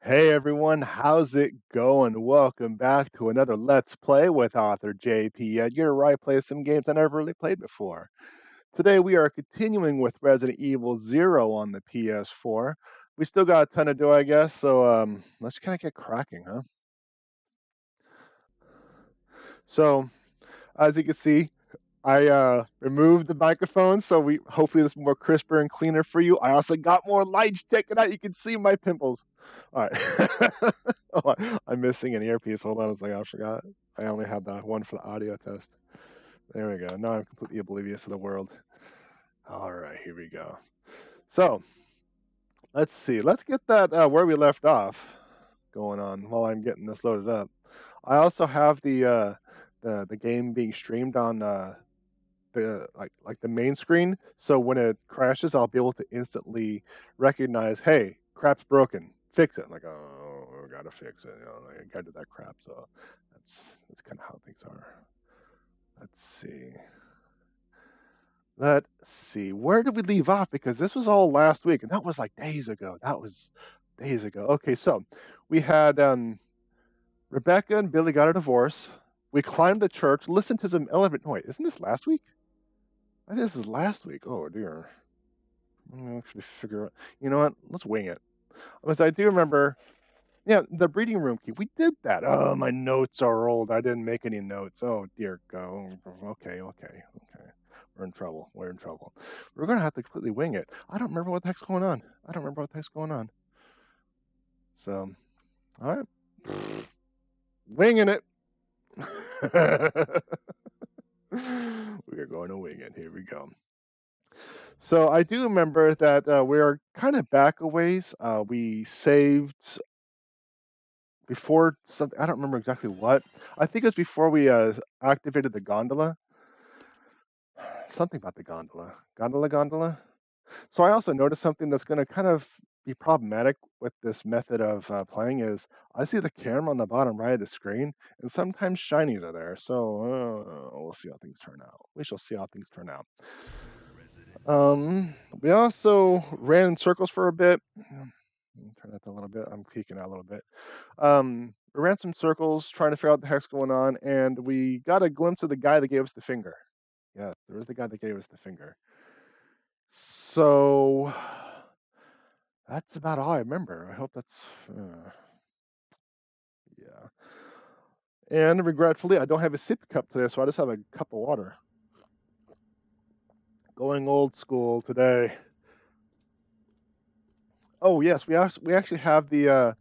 Hey everyone, how's it going? Welcome back to another Let's Play with author J.P.Edgar, where I play some games I never really played before. Today we are continuing with Resident Evil Zero on the PS4. We still got a ton to do, I guess, so let's kind of get cracking, huh? So, as you can see, I removed the microphone, so we hopefully this is more crisper and cleaner for you. I also got more lights. Check it out. You can see my pimples. All right. Oh, I'm missing an earpiece. Hold on a second. I forgot. I only had the one for the audio test. There we go. Now I'm completely oblivious of the world. All right, here we go. So let's see. Let's get that where we left off going on while I'm getting this loaded up. I also have the game being streamed on the main screen. So when it crashes, I'll be able to instantly recognize, hey, crap's broken, fix it. I'm like, oh, I gotta fix it. I gotta do that crap. So that's kind of how things are. Let's see. Let's see. Where did we leave off? Because this was all last week, and that was like days ago. That was days ago. Okay, so we had Rebecca and Billy got a divorce. We climbed the church, listened to some elevator. Wait, isn't this last week? I think this is last week. Oh dear. Let me actually figure out. You know what? Let's wing it. Because I do remember, yeah, the breeding room key. We did that. Oh, my notes are old. I didn't make any notes. Oh dear, go. Okay. We're in trouble. We're in trouble. We're gonna have to completely wing it. I don't remember what the heck's going on. I don't remember what the heck's going on. So, all right, winging it. We are going to wing it. Here we go. So I do remember that we are kind of back a ways. We saved before something. I don't remember exactly what. I think it was before we activated the gondola. Something about the gondola. Gondola. So I also noticed something that's going to kind of be problematic with this method of playing is I see the camera on the bottom right of the screen, and sometimes shinies are there. So we'll see how things turn out. We shall see how things turn out. We also ran in circles for a bit. Turn that a little bit. I'm peeking out a little bit. We ran some circles trying to figure out what the heck's going on, and we got a glimpse of the guy that gave us the finger. Yeah, there was the guy that gave us the finger. So that's about all I remember. I hope that's yeah. And regretfully, I don't have a sip cup today, so I just have a cup of water. Going old school today. Oh yes, we actually have the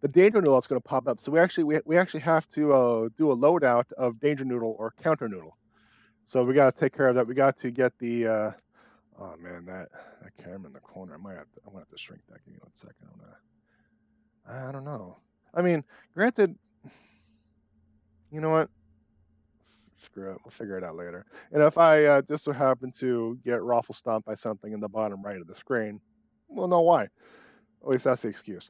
danger noodle that's going to pop up. So we actually have to do a loadout of danger noodle or counter noodle. So we got to take care of that. We got to get the oh man that camera in the corner. I'm gonna have to shrink that. Give me 1 second on that. I don't know. I mean, granted, you know what? Screw it. We'll figure it out later. And if I just so happen to get raffle stomped by something in the bottom right of the screen, we'll know why. At least that's the excuse.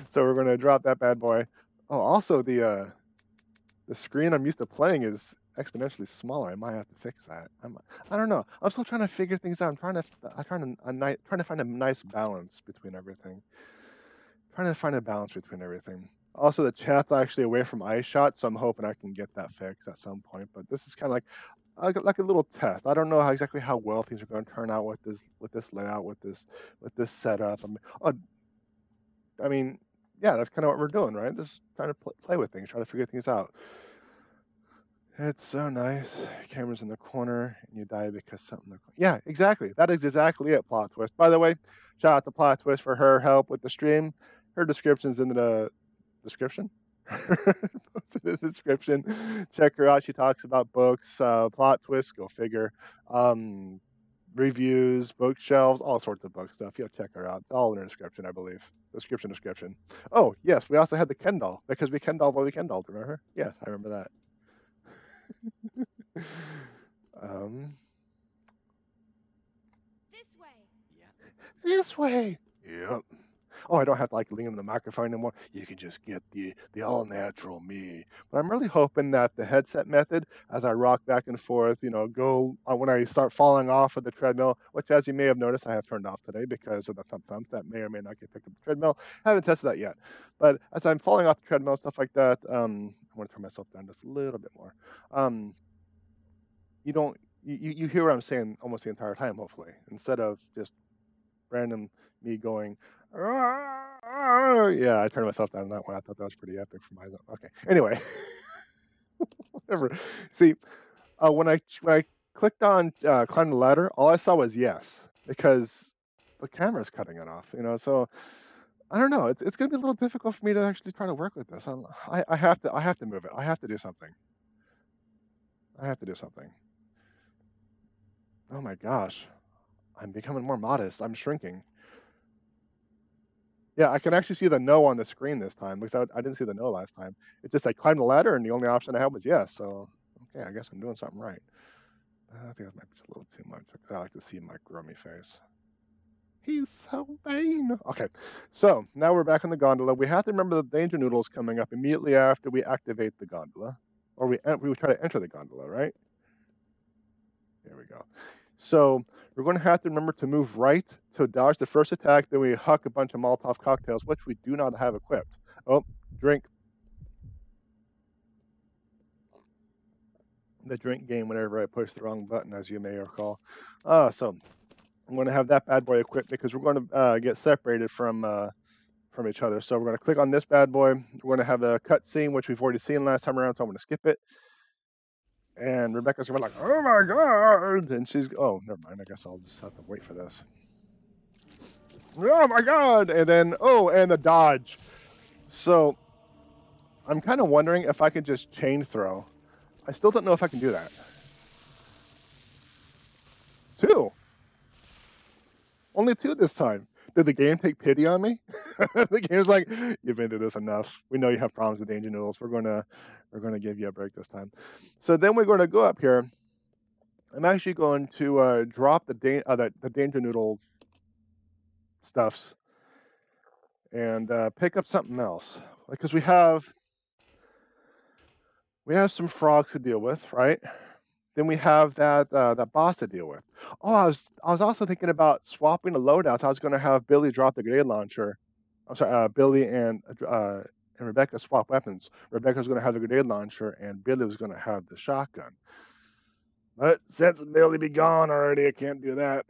So we're going to drop that bad boy. Oh, also the screen I'm used to playing is exponentially smaller. I might have to fix that. I don't know. I'm still trying to figure things out. I'm trying to find a nice balance between everything. Trying to find a balance between everything. Also, the chat's actually away from iShot, so I'm hoping I can get that fixed at some point. But this is kind of like a little test. I don't know exactly how well things are going to turn out with this layout, with this setup. I mean, yeah, that's kind of what we're doing, right? Just trying to play with things, trying to figure things out. It's so nice. Camera's in the corner, and you die because something. Yeah, exactly. That is exactly it. Plot twist. By the way, shout out to Plot Twist for her help with the stream. Her description's in the description. Posted in the description. Check her out. She talks about books, plot twists. Go figure. Reviews, bookshelves, all sorts of book stuff. You'll check her out. It's all in her description, I believe. Description. Oh yes, we also had the Ken doll because we Ken dolled while we Ken dolled. Remember? Yes, I remember that. um, This way. this way. Yep. oh, I don't have to like lean in the microphone anymore. You can just get the all natural me. But I'm really hoping that the headset method, as I rock back and forth, go when I start falling off of the treadmill, which as you may have noticed, I have turned off today because of the thump thump that may or may not get picked up the treadmill. I haven't tested that yet. But as I'm falling off the treadmill, stuff like that, I want to turn myself down just a little bit more. You don't you hear what I'm saying almost the entire time, hopefully, instead of just random me going, "Ah." Yeah, I turned myself down on that one. I thought that was pretty epic for my. Okay, anyway, whatever. See, when I clicked on climb the ladder, all I saw was yes because the camera's cutting it off. So I don't know. It's going to be a little difficult for me to actually try to work with this. I have to move it. I have to do something. I have to do something. Oh my gosh, I'm becoming more modest. I'm shrinking. Yeah, I can actually see the no on the screen this time because I didn't see the no last time. It just like climb the ladder, and the only option I had was yes. So okay, I guess I'm doing something right. I think that might be just a little too much because I like to see my grummy face. He's so vain. Okay, so now we're back in the gondola. We have to remember the danger noodle is coming up immediately after we activate the gondola, or we try to enter the gondola, right? There we go. So we're going to have to remember to move right to dodge the first attack. Then we huck a bunch of Molotov cocktails, which we do not have equipped. Oh, drink. The drink game whenever I push the wrong button, as you may recall. So I'm going to have that bad boy equipped because we're going to get separated from each other. So we're going to click on this bad boy. We're going to have a cutscene, which we've already seen last time around, so I'm going to skip it. And Rebecca's going to be like, oh my God. And she's, oh, never mind. I guess I'll just have to wait for this. Oh my God. And then, oh, and the dodge. So I'm kind of wondering if I could just chain throw. I still don't know if I can do that. 2. Only 2 this time. Did the game take pity on me? The game's like, you've been through this enough. We know you have problems with danger noodles. We're gonna give you a break this time. So then we're going to go up here. I'm actually going to drop the danger noodle stuffs and pick up something else because we have some frogs to deal with, right? Then we have that boss to deal with. Oh, I was also thinking about swapping the loadouts. I was going to have Billy drop the grenade launcher. I'm sorry, Billy and Rebecca swap weapons. Rebecca's going to have the grenade launcher, and Billy was going to have the shotgun. But since Billy be gone already, I can't do that.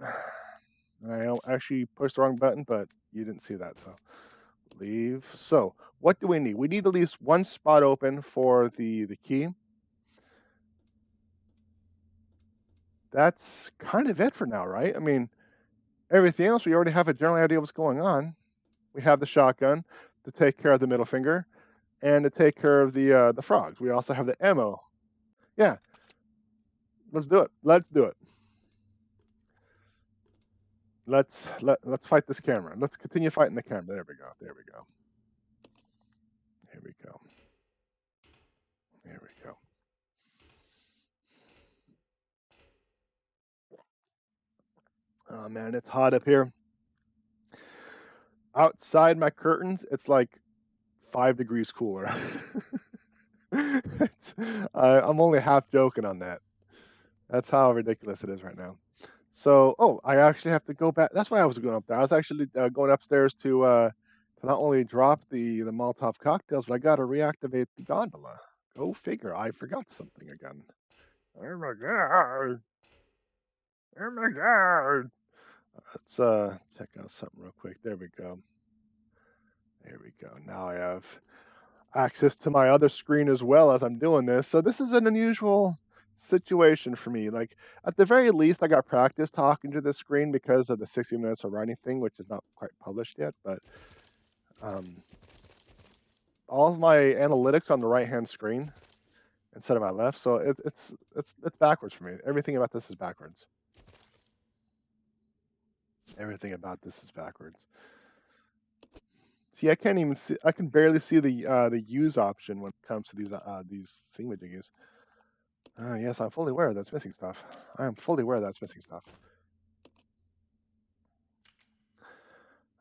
And I actually pushed the wrong button, but you didn't see that, so leave. So what do we need? We need at least one spot open for the key. That's kind of it for now, right? I mean, everything else, we already have a general idea what's going on. We have the shotgun to take care of the middle finger and to take care of the frogs. We also have the ammo. Yeah. Let's do it. Let's do it. Let's fight this camera. Let's continue fighting the camera. There we go. There we go. Here we go. Here we go. Oh man, it's hot up here. Outside my curtains, it's like 5 degrees cooler. I'm only half joking on that. That's how ridiculous it is right now. So, oh, I actually have to go back. That's why I was going up there. I was actually going upstairs to not only drop the Molotov cocktails, but I got to reactivate the gondola. Go figure. I forgot something again. Oh my God. Oh my God. Let's check out something real quick. There we go. There we go. Now I have access to my other screen as well as I'm doing this. So this is an unusual situation for me. Like at the very least, I got practice talking to the screen because of the 60 minutes of writing thing, which is not quite published yet. But all of my analytics on the right-hand screen instead of my left, so it's backwards for me. Everything about this is backwards. Everything about this is backwards. See, I can't even see. I can barely see the use option when it comes to these thingamajiggies. Yes, I'm fully aware that's missing stuff. I am fully aware that's missing stuff.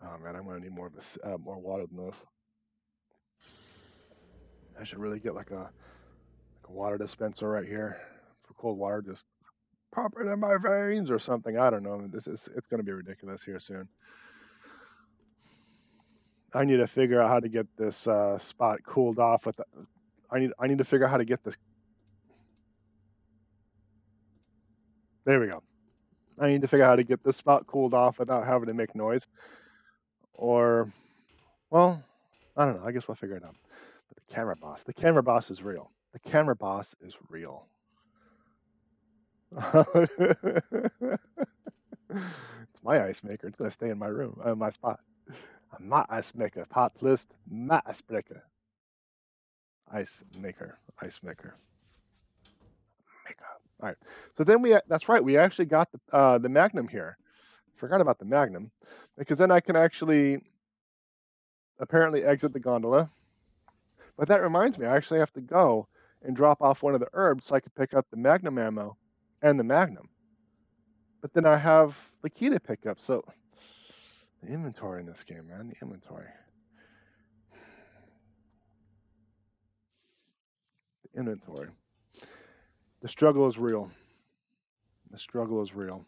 Oh man, I'm gonna need more of this, more water than this. I should really get like a water dispenser right here for cold water. Just pop it in my veins or something. I don't know. It's gonna be ridiculous here soon. I need to figure out how to get this spot cooled off with. I need to figure out how to get this. There we go. I need to figure out how to get this spot cooled off without having to make noise. Or, well, I don't know. I guess we'll figure it out. But the camera boss is real. The camera boss is real. It's my ice maker. It's gonna stay in my room, my spot. My ice maker. Pot list. My ice breaker. Ice maker. Ice maker. Maker. All right. So then that's right. We actually got the Magnum here. Forgot about the Magnum, because then I can actually apparently exit the gondola. But that reminds me, I actually have to go and drop off one of the herbs so I can pick up the Magnum ammo and the Magnum. But then I have the key to pick up. So the inventory in this game, man, the inventory. The inventory. The struggle is real. The struggle is real.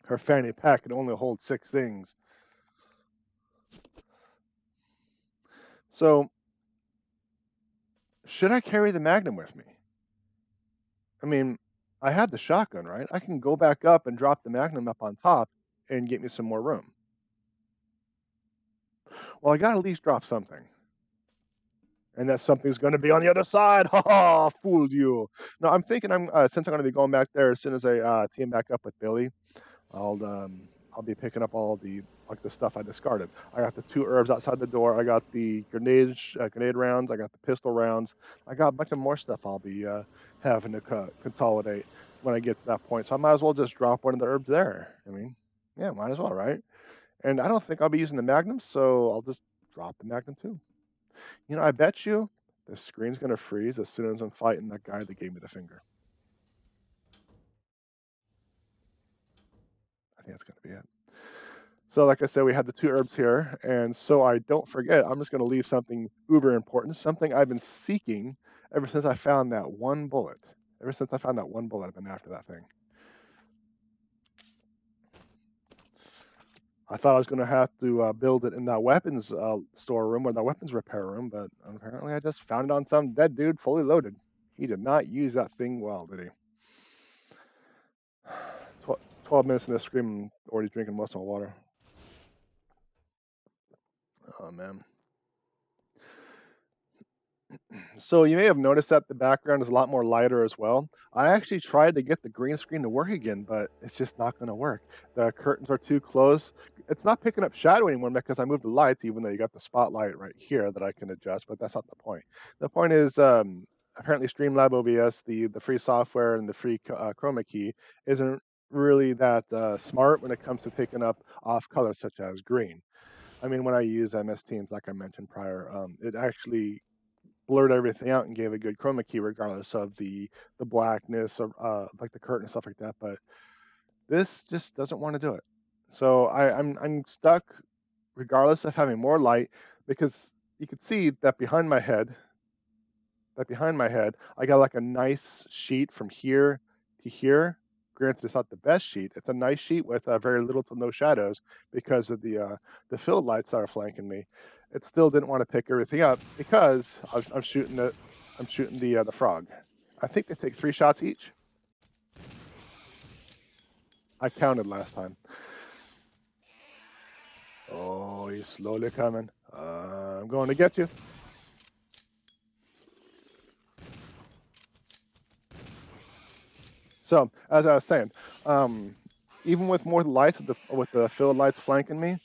Her fanny pack can only hold 6 things. So, should I carry the Magnum with me? I mean, I had the shotgun, right? I can go back up and drop the Magnum up on top and get me some more room. Well, I gotta at least drop something. And that something's gonna be on the other side. Ha ha! Fooled you. No, I'm thinking since I'm gonna be going back there as soon as I team back up with Billy, I'll be picking up all the stuff I discarded. I got the 2 herbs outside the door. I got the grenade rounds. I got the pistol rounds. I got a bunch of more stuff I'll be having to consolidate when I get to that point. So I might as well just drop one of the herbs there. I mean, yeah, might as well, right? And I don't think I'll be using the Magnum, so I'll just drop the Magnum too. You know, I bet you the screen's gonna freeze as soon as I'm fighting that guy that gave me the finger. I think that's gonna be it. So, like I said, we had the 2 herbs here, and so I don't forget, I'm just gonna leave something uber important, something I've been seeking ever since I found that one bullet. Ever since I found that one bullet, I've been after that thing. I thought I was gonna have to build it in that weapons storeroom or that weapons repair room, but apparently I just found it on some dead dude fully loaded. He did not use that thing well, did he? 12 minutes in this stream, and already drinking most of my water. Oh man. So you may have noticed that the background is a lot more lighter as well. I actually tried to get the green screen to work again, but it's just not going to work. The curtains are too close. It's not picking up shadow anymore because I moved the lights, even though you got the spotlight right here that I can adjust, but that's not the point. The point is, apparently Streamlab OBS, the free software and the free chroma key, isn't really that smart when it comes to picking up off colors such as green. I mean, when I use MS Teams, like I mentioned prior, it actually blurred everything out and gave a good chroma key regardless of the blackness or like the curtain and stuff like that. But this just doesn't want to do it. So I'm stuck regardless of having more light, because you can see that behind my head, I got like a nice sheet from here to here. Granted, it's not the best sheet. It's a nice sheet with very little to no shadows because of the field lights that are flanking me. It still didn't want to pick everything up because I'm shooting the frog. I think they take 3 shots each. I counted last time. Oh, he's slowly coming. I'm going to get you. So, as I was saying, even with more lights with the field lights flanking me,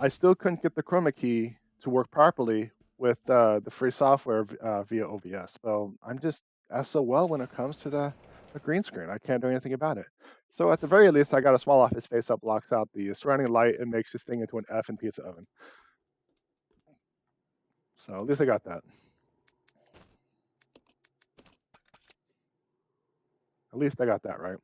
I still couldn't get the chroma key to work properly with the free software via OBS. So I'm just SOL when it comes to the green screen. I can't do anything about it. So at the very least, I got a small office space that blocks out the surrounding light and makes this thing into an effing pizza oven. So at least I got that. At least I got that right.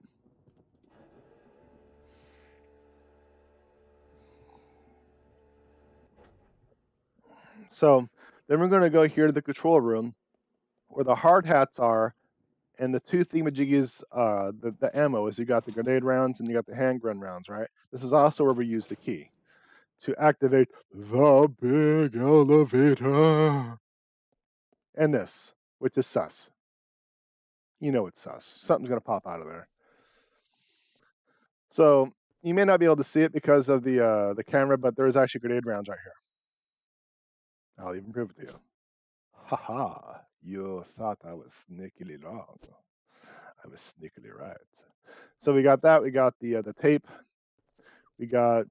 So then we're going to go here to the control room where the hard hats are, and the two thingamajiggies, the ammo is you got the grenade rounds and you got the handgun rounds, right? This is also where we use the key to activate the big elevator. And this, which is sus. You know it's sus. Something's going to pop out of there. So you may not be able to see it because of the camera, but there is actually grenade rounds right here. I'll even prove it to you. Haha, you thought I was sneakily wrong. I was sneakily right. So we got that. We got the tape. We got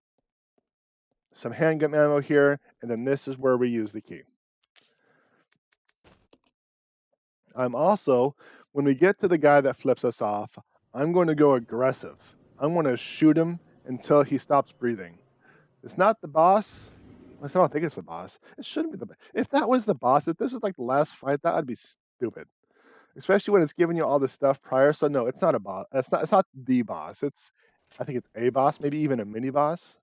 some handgun ammo here, and then this is where we use the key. I'm also, when we get to the guy that flips us off, I'm going to go aggressive. I'm going to shoot him until he stops breathing. It's not the boss. I don't think it's the boss. It shouldn't be the boss. If that was the boss, if this was like the last fight, that would be stupid. Especially when it's giving you all this stuff prior. So no, it's not a boss. It's not the boss. I think it's a boss, maybe even a mini boss.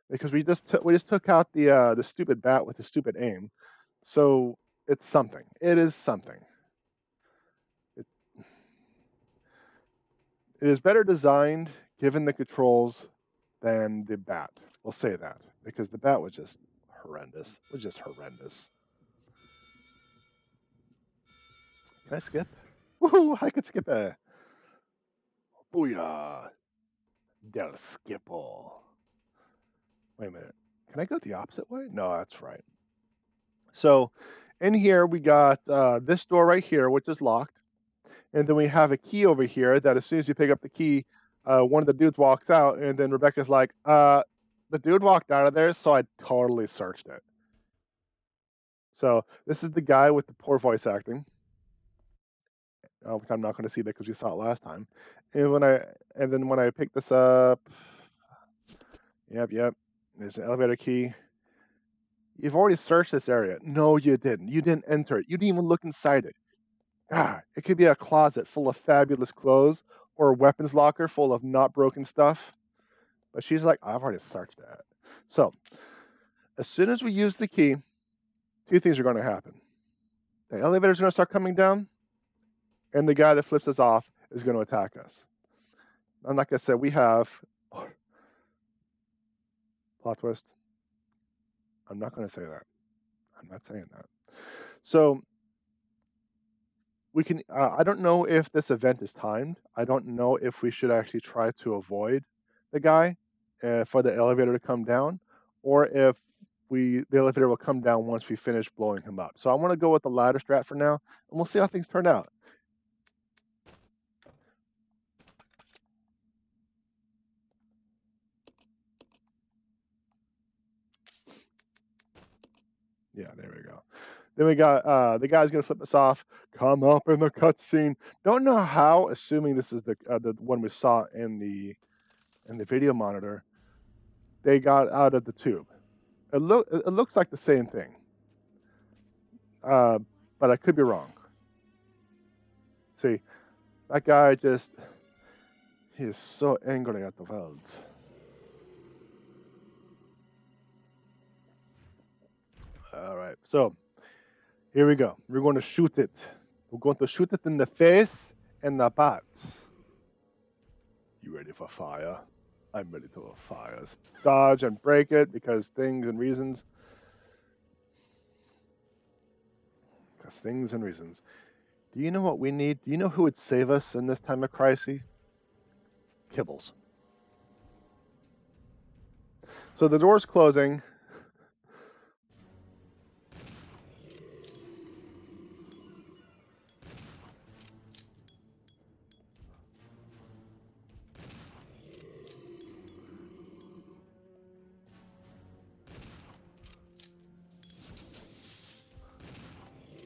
Because we just took out the stupid bat with the stupid aim. So it's something. It is something. It is better designed, given the controls, than the bat. We'll say that. Because the bat was just horrendous. It was just horrendous. Can I skip? Woohoo! I could skip a... Booyah! Del Skippo. Wait a minute. Can I go the opposite way? No, that's right. So, in here, we got this door right here, which is locked. And then we have a key over here that as soon as you pick up the key, one of the dudes walks out, and then Rebecca's like, the dude walked out of there, so I totally searched it. So this is the guy with the poor voice acting, which I'm not going to see because we saw it last time. And then when I pick this up, yep, there's an elevator key. You've already searched this area. No, you didn't. You didn't enter it. You didn't even look inside it. It could be a closet full of fabulous clothes or a weapons locker full of not broken stuff. But she's like, I've already searched that. So, as soon as we use the key, two things are going to happen. The elevator's going to start coming down, and the guy that flips us off is going to attack us. And like I said, we have... plot twist. I'm not going to say that. I'm not saying that. So... we can, I don't know if this event is timed. I don't know if we should actually try to avoid the guy for the elevator to come down, or if the elevator will come down once we finish blowing him up. So I want to go with the ladder strat for now, and we'll see how things turn out. Yeah, there we go. Then we got the guy's gonna flip us off. Come up in the cutscene. Don't know how. Assuming this is the one we saw in the video monitor, they got out of the tube. It looks like the same thing, but I could be wrong. See, that guy he is so angry at the world. All right, so here we go. We're going to shoot it. We're going to shoot it in the face and the butt. You ready for fire? I'm ready to fire. Dodge and break it because things and reasons. Because things and reasons. Do you know what we need? Do you know who would save us in this time of crisis? Kibbles. So the door's closing.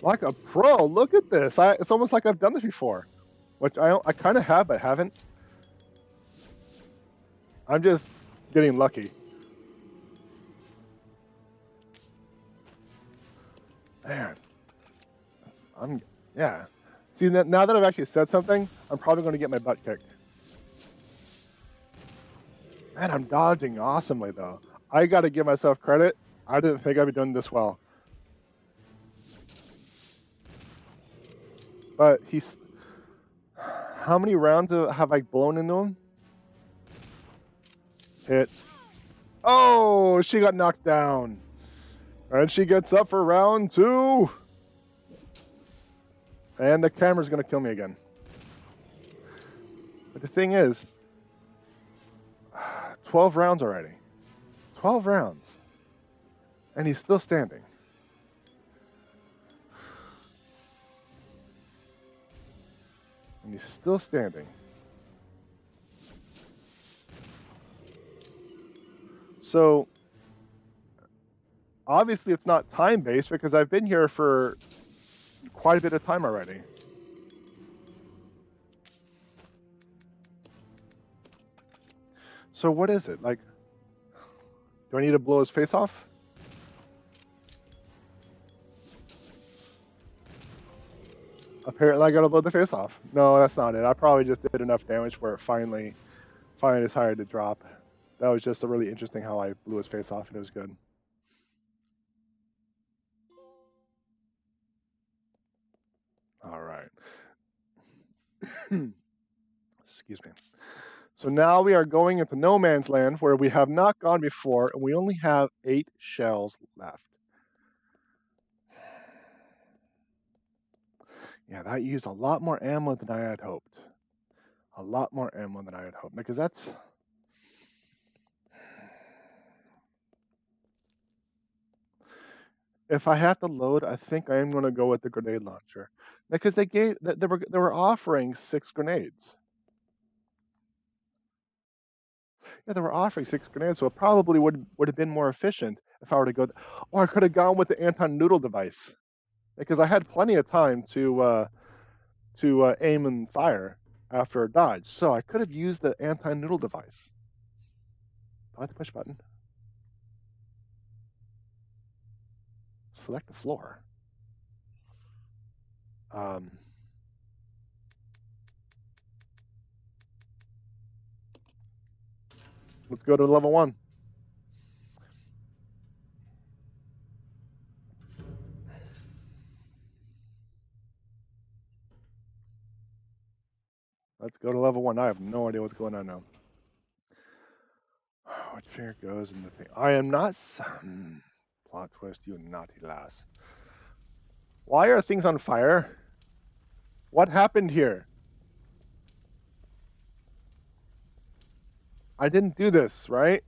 Like a pro, look at this. It's almost like I've done this before, which I kind of have, but haven't. I'm just getting lucky. Man, yeah. See, now that I've actually said something, I'm probably going to get my butt kicked. Man, I'm dodging awesomely though. I got to give myself credit. I didn't think I'd be doing this well. But he's... How many rounds have I blown into him? Hit. Oh, she got knocked down. And she gets up for round 2. And the camera's going to kill me again. But the thing is, 12 rounds already. 12 rounds. And he's still standing. And he's still standing. So, obviously it's not time-based because I've been here for quite a bit of time already. So what is it? Like, do I need to blow his face off? Apparently I gotta blow the face off. No, that's not it. I probably just did enough damage where it finally decided to drop. That was just a really interesting how I blew his face off and it was good. All right. Excuse me. So now we are going into no man's land where we have not gone before and we only have 8 shells left. Yeah, that used a lot more ammo than I had hoped. A lot more ammo than I had hoped because that's... If I have to load, I think I am going to go with the grenade launcher because they were offering 6 grenades. Yeah, they were offering 6 grenades, so it probably would have been more efficient if I were to go. Or I could have gone with the anti-noodle device because I had plenty of time to aim and fire after a dodge. So I could have used the anti-noodle device. Do I have to push button? Select the floor. Let's go to level 1. Let's go to level 1. I have no idea what's going on now. Which finger goes in the thing? I am not... Plot twist, you naughty lass. Why are things on fire? What happened here? I didn't do this, right?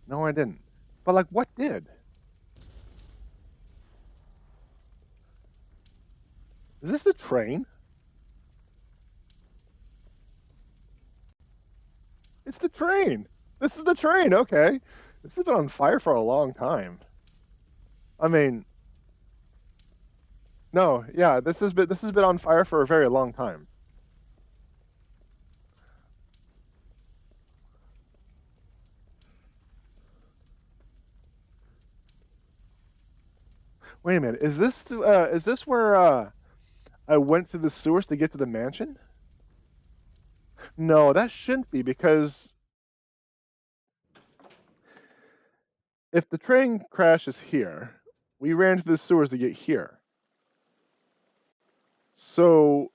No, I didn't. But, like, what did? Is this the train? It's the train. This is the train, okay. This has been on fire for a long time. I mean... No, yeah, this has been on fire for a very long time. Wait a minute. Is this where I went through the sewers to get to the mansion? No, that shouldn't be because if the train crashes here, we ran to the sewers to get here. So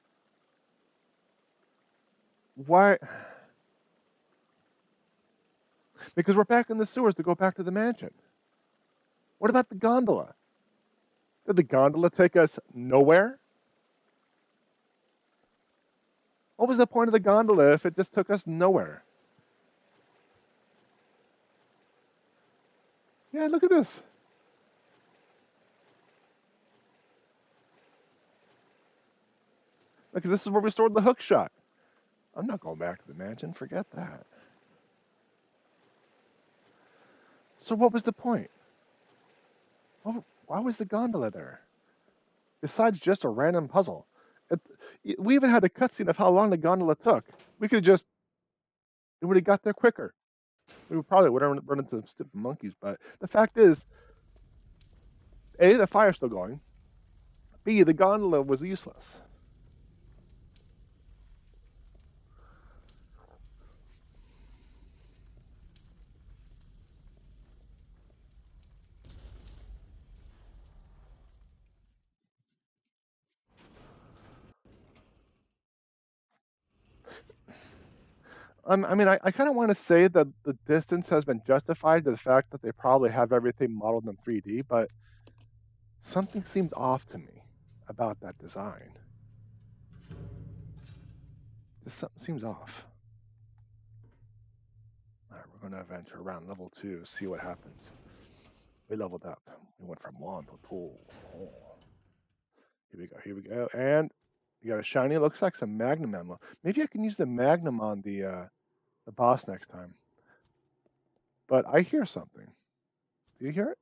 why? Because we're back in the sewers to go back to the mansion. What about the gondola? Did the gondola take us nowhere? What was the point of the gondola if it just took us nowhere? Yeah, look at this. Look, this is where we stored the hook shot. I'm not going back to the mansion. Forget that. So what was the point? Why was the gondola there? Besides just a random puzzle. We even had a cutscene of how long the gondola took. We could have just... It would have got there quicker. We probably would have run into some stupid monkeys, but the fact is, A, the fire's still going. B, the gondola was useless. I mean, I kind of want to say that the distance has been justified to the fact that they probably have everything modeled in 3D, but something seemed off to me about that design. Just something seems off. All right, we're going to venture around level 2, see what happens. We leveled up. We went from 1 to 2. Oh. Here we go. And we got a shiny. Looks like some magnum ammo. Maybe I can use the magnum on the boss next time. But I hear something. Do you hear it?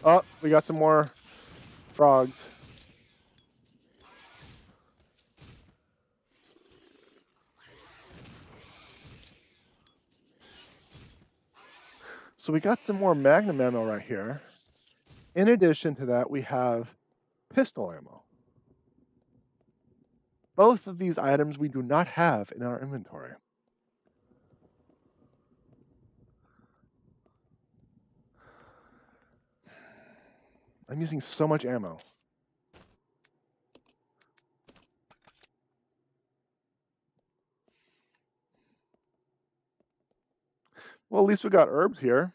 Oh, we got some more frogs. So we got some more magnum ammo right here. In addition to that, we have pistol ammo. Both of these items we do not have in our inventory. I'm using so much ammo. Well, at least we got herbs here.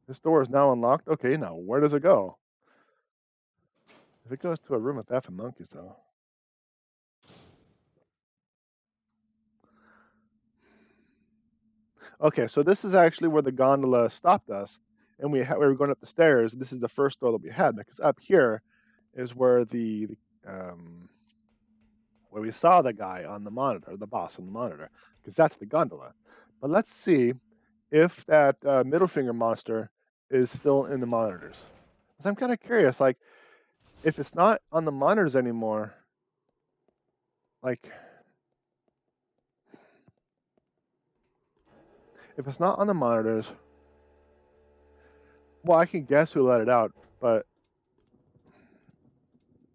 This door is now unlocked. Okay, now where does it go? If it goes to a room with F and monkeys, though. Okay, so this is actually where the gondola stopped us, and we were going up the stairs. This is the first door that we had, because up here is where where we saw the guy on the monitor, the boss on the monitor, because that's the gondola. But let's see if that middle finger monster is still in the monitors. Because I'm kind of curious, like, if it's not on the monitors anymore, like, if it's not on the monitors, well, I can guess who let it out, but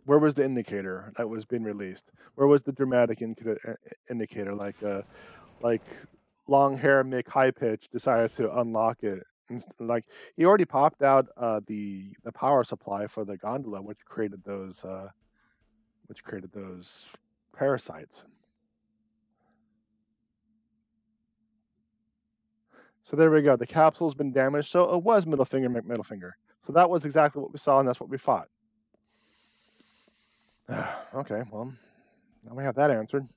where was the indicator that was being released? Where was the dramatic indicator? Like long hair Mick High Pitch decided to unlock it. Like he already popped out the power supply for the gondola, which created those parasites. So there we go. The capsule's been damaged, so it was middle finger middle finger. So that was exactly what we saw, and that's what we fought. Okay, well, now we have that answered.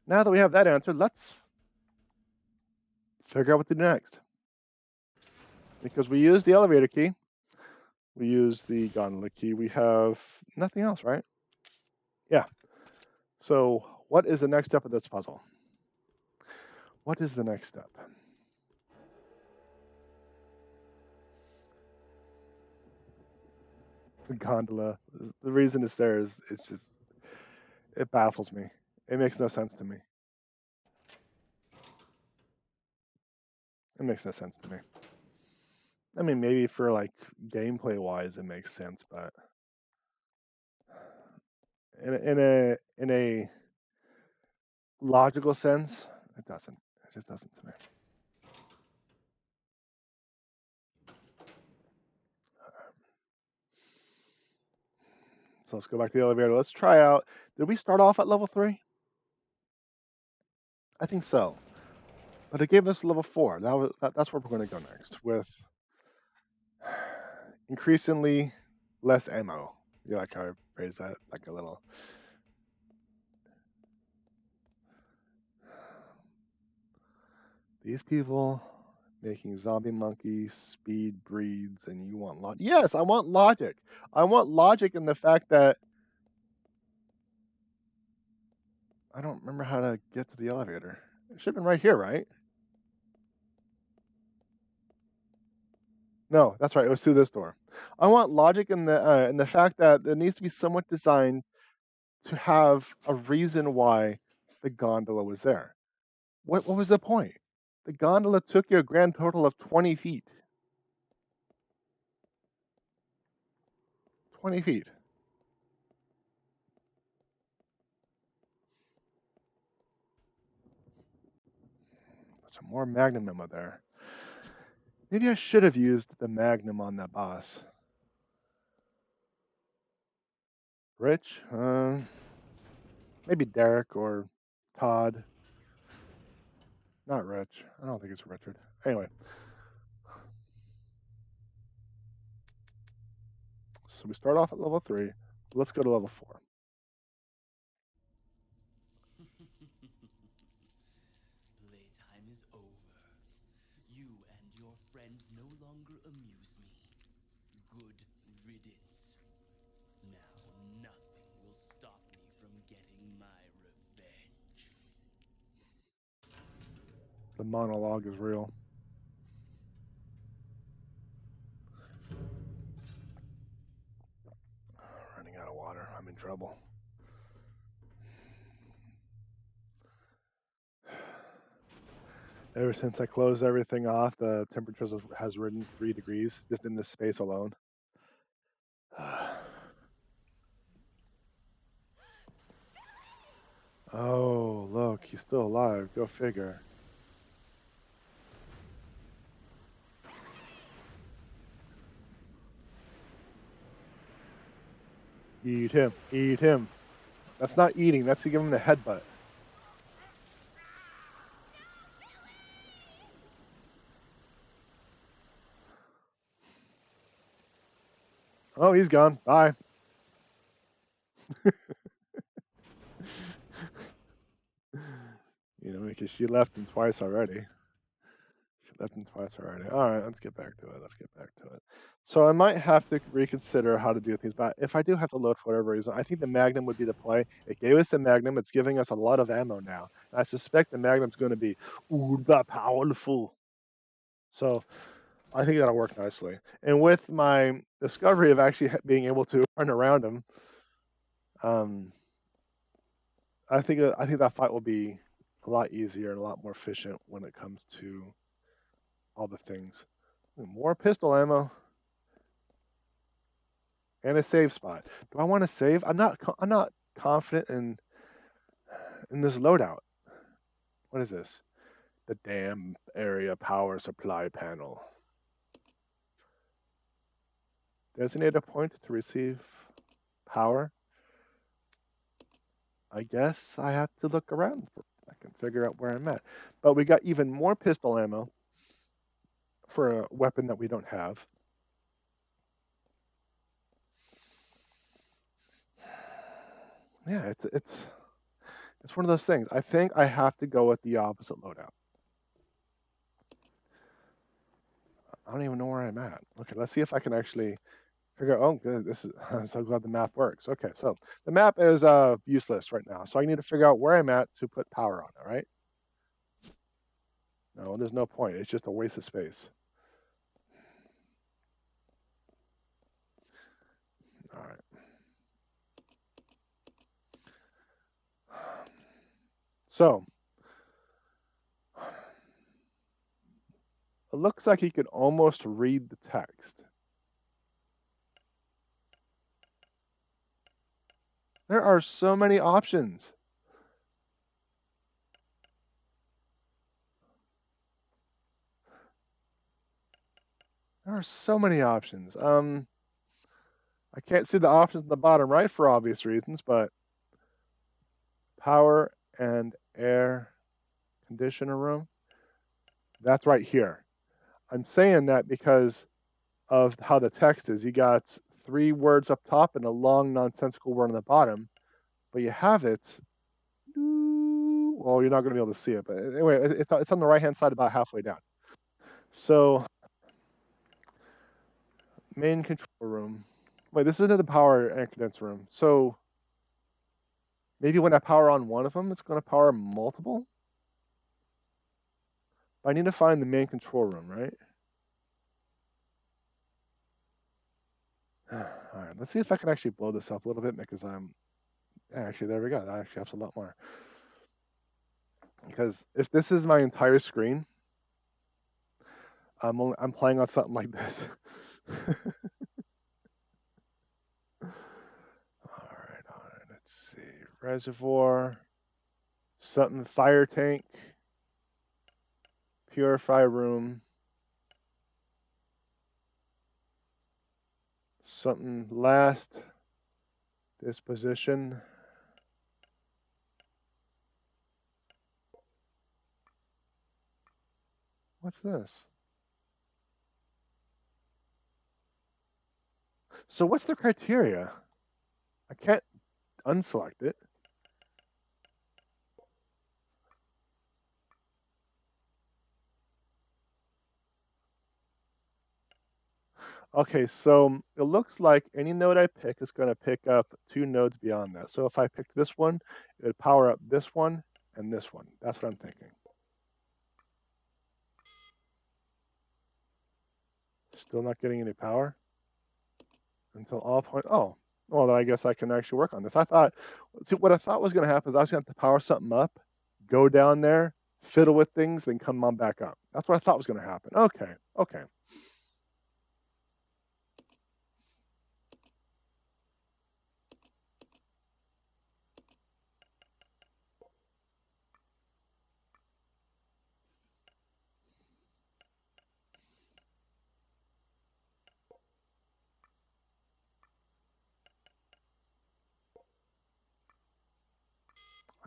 Now that we have that answered, let's figure out what to do next. Because we use the elevator key, we use the gondola key, we have nothing else, right? Yeah. So what is the next step of this puzzle? What is the next step? The gondola. The reason it's there is it's just, it baffles me. It makes no sense to me. It makes no sense to me. I mean, maybe for like gameplay wise, it makes sense, but in a logical sense, it doesn't. It just doesn't to me. So let's go back to the elevator. Let's try out. Did we start off at level 3? I think so. But it gave us level 4. That's where we're going to go next with increasingly less ammo. You like how I phrase that? Like a little. These people making zombie monkeys, speed breeds, and you want logic. Yes, I want logic. I want logic in the fact that I don't remember how to get to the elevator. It should have been right here, right? No, that's right. It was through this door. I want logic in the fact that it needs to be somewhat designed to have a reason why the gondola was there. What was the point? The gondola took you a grand total of 20 feet. 20 feet. Some more magnum ammo there. Maybe I should have used the magnum on that boss. Rich? Maybe Derek or Todd. Not Rich. I don't think it's Richard. Anyway. So we start off at level 3. Let's go to level 4. Playtime is over. You and your friends no longer amuse me. Good riddance. Now nothing will stop me from getting my revenge. The monologue is real. Running out of water. I'm in trouble. Ever since I closed everything off, the temperature has risen 3 degrees just in this space alone. Oh, look, he's still alive. Go figure. Eat him. Eat him. That's not eating. That's to give him the headbutt. Oh, he's gone. Bye. You know, because she left him twice already. She left him twice already. All right, let's get back to it. Let's get back to it. So I might have to reconsider how to do things, but if I do have to load for whatever reason, I think the Magnum would be the play. It gave us the Magnum. It's giving us a lot of ammo now. And I suspect the Magnum's going to be uber powerful. So I think that'll work nicely. And with my discovery of actually being able to run around him, I think that fight will be a lot easier and a lot more efficient when it comes to all the things. More pistol ammo and a save spot. Do I want to save? I'm not confident in this loadout. What is this? The damn area power supply panel. Designate a point to receive power. I guess I have to look around. I can figure out where I'm at. But we got even more pistol ammo for a weapon that we don't have. Yeah, it's one of those things. I think I have to go with the opposite loadout. I don't even know where I'm at. Okay, let's see if I can actually figure out. Oh, good. This is. I'm so glad the map works. Okay, so the map is useless right now. So I need to figure out where I'm at to put power on it. Right? No, there's no point. It's just a waste of space. All right. So it looks like he could almost read the text. There are so many options. There are so many options. I can't see the options in the bottom right for obvious reasons, but power and air conditioner room. That's right here. I'm saying that because of how the text is. You got 3 words up top and a long nonsensical word on the bottom, but you have it. Well, you're not going to be able to see it, but anyway, it's on the right hand side about halfway down. So, main control room. Wait, this isn't the power and condenser room. So, maybe when I power on one of them, it's going to power multiple? But I need to find the main control room, right? All right, let's see if I can actually blow this up a little bit because actually, there we go. That actually helps a lot more. Because if this is my entire screen, I'm playing on something like this. All right. Let's see. Reservoir, something fire tank, purify room, something last Disposition. What's this? So what's the criteria? I can't unselect it. Okay, so it looks like any node I pick is going to pick up 2 nodes beyond that. So if I picked this one, it would power up this one and this one. That's what I'm thinking. Still not getting any power until all point. Oh, well, then I guess I can actually work on this. See, what I thought was going to happen is I was going to have to power something up, go down there, fiddle with things, then come on back up. That's what I thought was going to happen. Okay, okay.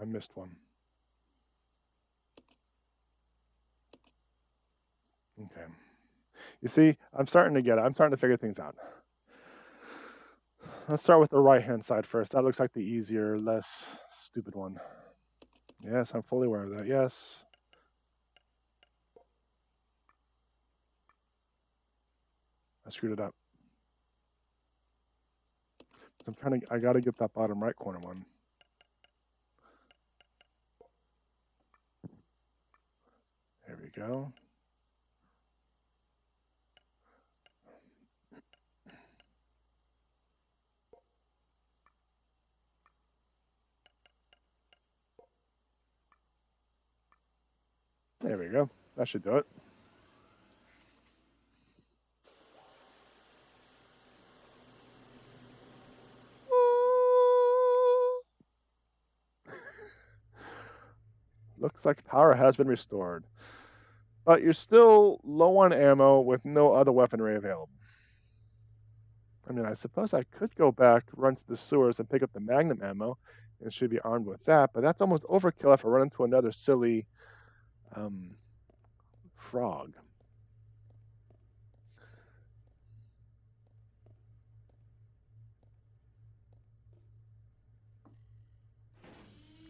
I missed one. Okay. You see, I'm starting to get it. I'm starting to figure things out. Let's start with the right-hand side first. That looks like the easier, less stupid one. Yes, I'm fully aware of that. Yes. I screwed it up. So I gotta get that bottom right corner one. There we go. There we go. That should do it. Looks like power has been restored. But you're still low on ammo with no other weaponry available. I mean, I suppose I could go back, run to the sewers, and pick up the magnum ammo, and should be armed with that, but that's almost overkill if I run into another silly frog.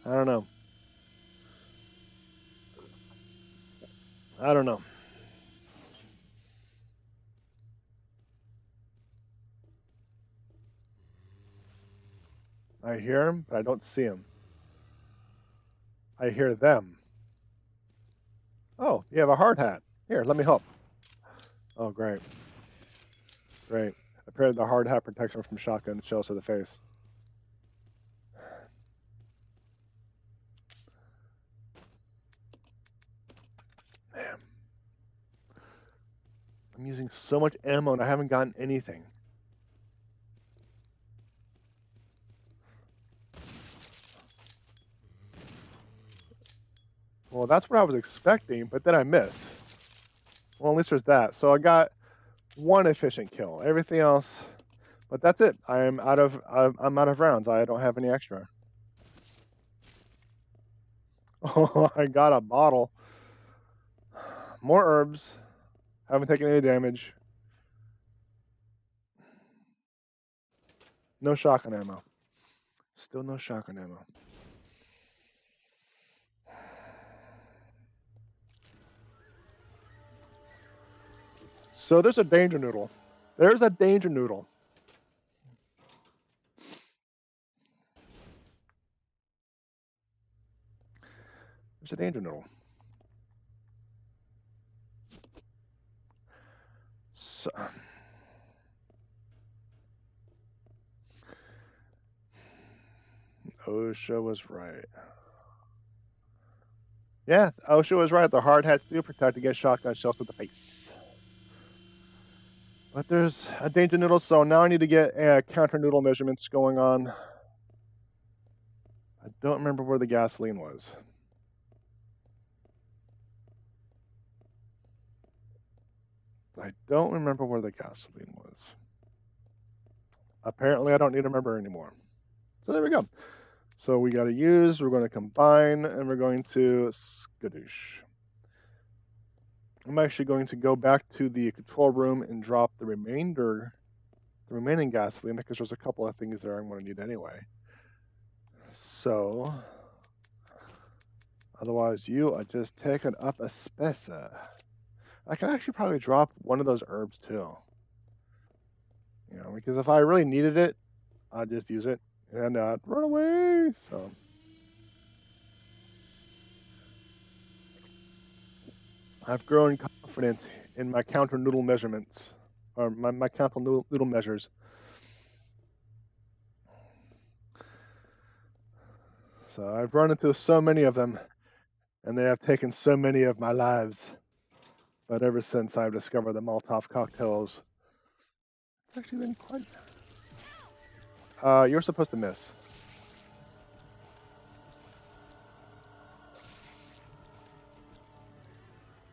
I don't know. I don't know. I hear him, but I don't see him. I hear them. Oh, you have a hard hat. Here, let me help. Oh, great. Great. Apparently the hard hat protects him from shotgun shells to the face. Man. I'm using so much ammo and I haven't gotten anything. Well, that's what I was expecting, but then I miss. Well, at least there's that. So I got one efficient kill. Everything else, but that's it. I'm out of rounds. I don't have any extra. Oh, I got a bottle. More herbs. Haven't taken any damage. No shotgun ammo. Still no shotgun ammo. So there's a danger noodle. There's a danger noodle. There's a danger noodle. So, OSHA was right. Yeah, OSHA was right. The hard hats do protect against shotgun shells to the face. But there's a danger noodle, so now I need to get counter noodle measurements going on. I don't remember where the gasoline was. I don't remember where the gasoline was. Apparently, I don't need to remember anymore. So there we go. So we got to use, we're going to combine, and we're going to skadoosh. I'm actually going to go back to the control room and drop the remaining gasoline, because there's a couple of things there I'm going to need anyway. So, otherwise you are just taking up a space. I can actually probably drop one of those herbs too. You know, because if I really needed it, I'd just use it and not run away. So. I've grown confident in my counter noodle measurements, or my counter noodle measures. So I've run into so many of them, and they have taken so many of my lives. But ever since I've discovered the Molotov cocktails, it's actually been quite. You're supposed to miss.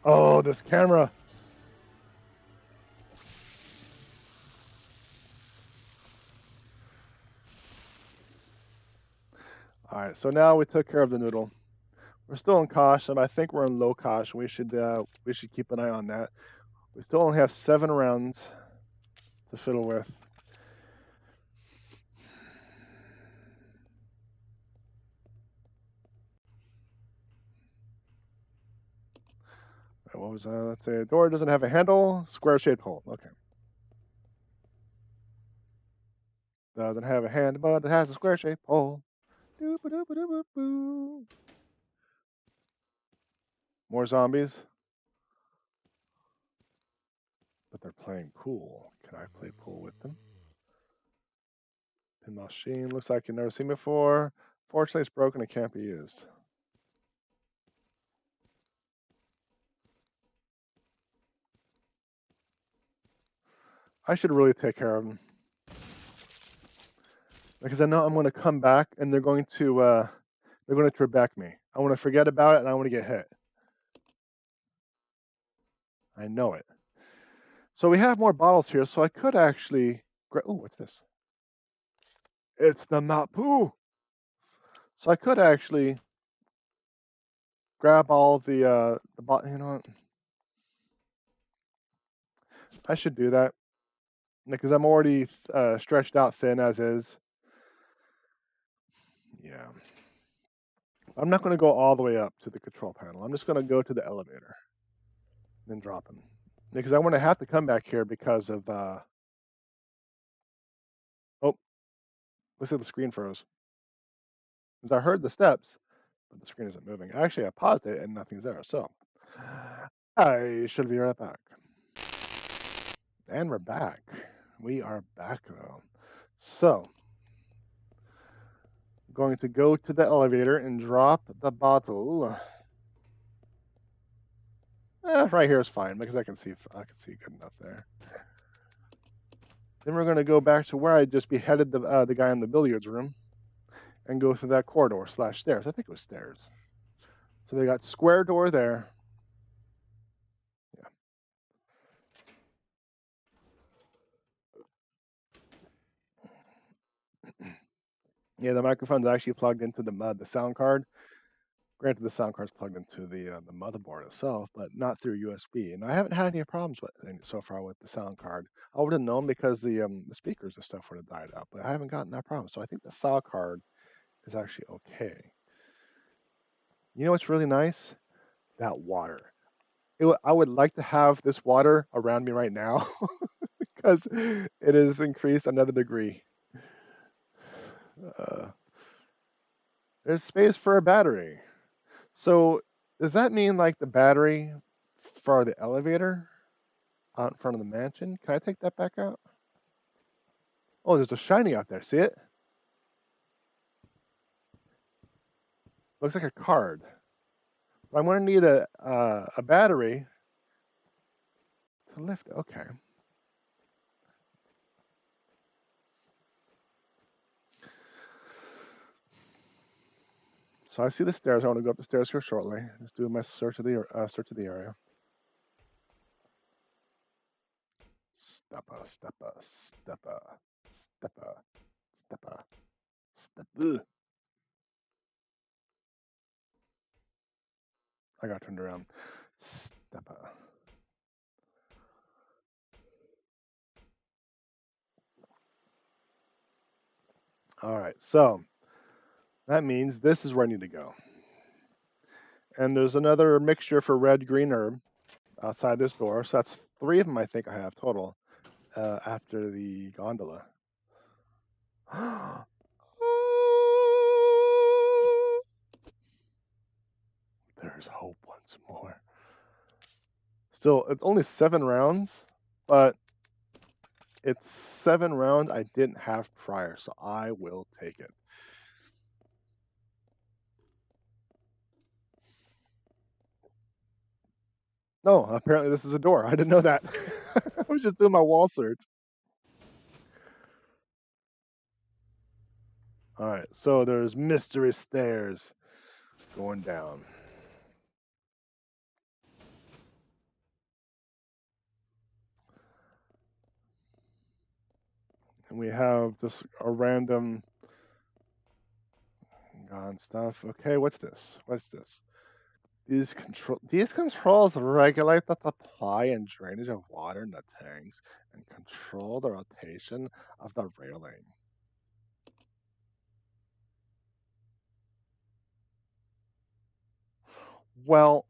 Oh, this camera. All right, so now we took care of the noodle. We're still in caution. I think we're in low caution. We should keep an eye on that. We still only have 7 rounds to fiddle with. What was let's say a door doesn't have a handle, square shaped hole. Okay. Doesn't have a hand, but it has a square shaped hole. More zombies. But they're playing pool. Can I play pool with them? Pinball machine. Looks like you've never seen before. Fortunately, it's broken and can't be used. I should really take care of them. Because I know I'm going to come back and they're going to Trebek me. I want to forget about it and I want to get hit. I know it. So we have more bottles here, so I could actually. Oh, what's this? It's the Mapu. So I could actually grab all the bottle. You know what? I should do that because I'm already stretched out thin as is. Yeah. I'm not going to go all the way up to the control panel. I'm just going to go to the elevator, then drop him. Because I want to have to come back here because of. Oh, looks like the screen froze. Because I heard the steps, but the screen isn't moving. Actually, I paused it and nothing's there. So I should be right back. And we're back. We are back though. So going to go to the elevator and drop the bottle. Right here is fine because I can see good enough there. Then we're going to go back to where I just beheaded the guy in the billiards room and go through that corridor / stairs. I think it was stairs. So they got square door there. Yeah. Yeah, the microphone's actually plugged into the sound card. Granted, the sound card's plugged into the motherboard itself, but not through USB. And I haven't had any problems with so far with the sound card. I would have known because the speakers and stuff would have died out, but I haven't gotten that problem. So I think the sound card is actually okay. You know what's really nice? That water. I would like to have this water around me right now because it has increased another degree. There's space for a battery. So does that mean like the battery for the elevator out in front of the mansion? Can I take that back out? Oh, there's a shiny out there. See it? Looks like a card. But I'm going to need a battery to lift it. Okay. So I see the stairs. I want to go up the stairs here shortly. Just do my search of the area. Steppa, steppa, steppa, steppa, steppa, Ugh. I got turned around. Step up. All right, so that means this is where I need to go. And there's another mixture for red green herb outside this door. So that's 3 of them I think I have total after the gondola. There's hope once more. Still, it's only 7 rounds, but it's 7 rounds I didn't have prior, so I will take it. No, apparently this is a door. I didn't know that. I was just doing my wall search. All right, so there's mystery stairs going down. And we have just a random gone stuff. Okay, what's this? What's this? These controls regulate the supply and drainage of water in the tanks and control the rotation of the railing. Well,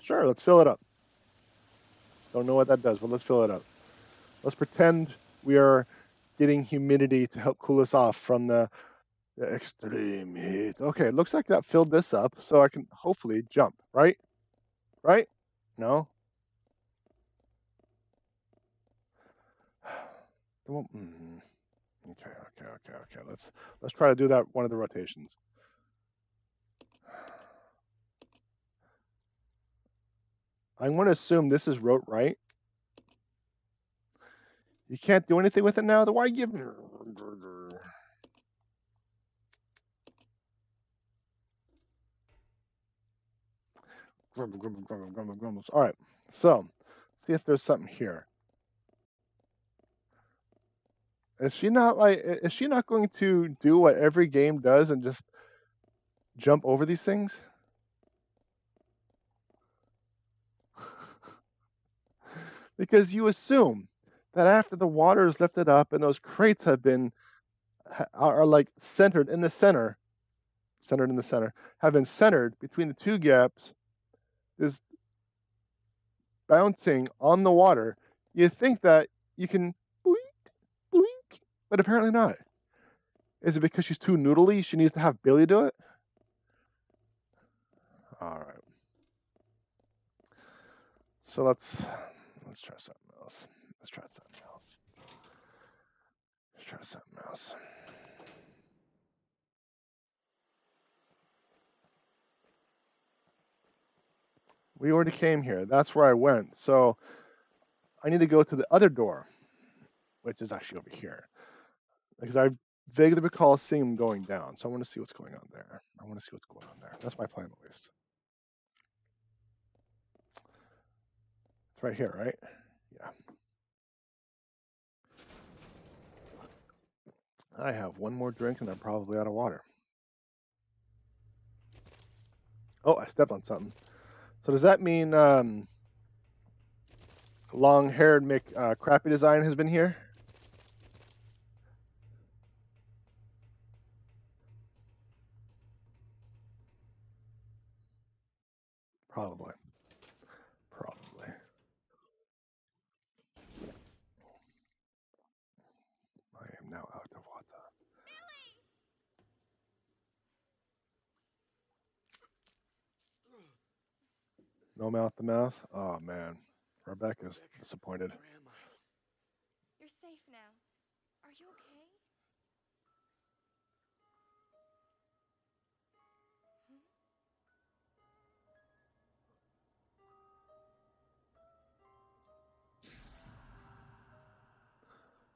sure, let's fill it up. Don't know what that does, but let's fill it up. Let's pretend we are getting humidity to help cool us off from the extreme heat. Okay, it looks like that filled this up, so I can hopefully jump, right? Right? No? Okay. Let's try to do that one of the rotations. I'm going to assume this is wrote right. You can't do anything with it now. Then why give me? All right. So, see if there's something here. Is she not going to do what every game does and just jump over these things? Because you assume that after the water is lifted up and those crates have been are like centered in the center, have been centered between the 2 gaps, is bouncing on the water. You think that you can boink, boink, but apparently not. Is it because she's too noodly? She needs to have Billy do it? All right. So let's try something else. Let's try something else. We already came here. That's where I went. So I need to go to the other door, which is actually over here. Because I vaguely recall seeing him going down. So I want to see what's going on there. That's my plan, at least. It's right here, right? Yeah. I have one more drink and I'm probably out of water. Oh, I stepped on something. So does that mean long-haired Mick Crappy Design has been here? Probably. I am now out of water. No mouth to mouth? Oh, man. Rebecca's disappointed. Where am I? You're safe now. Are you okay?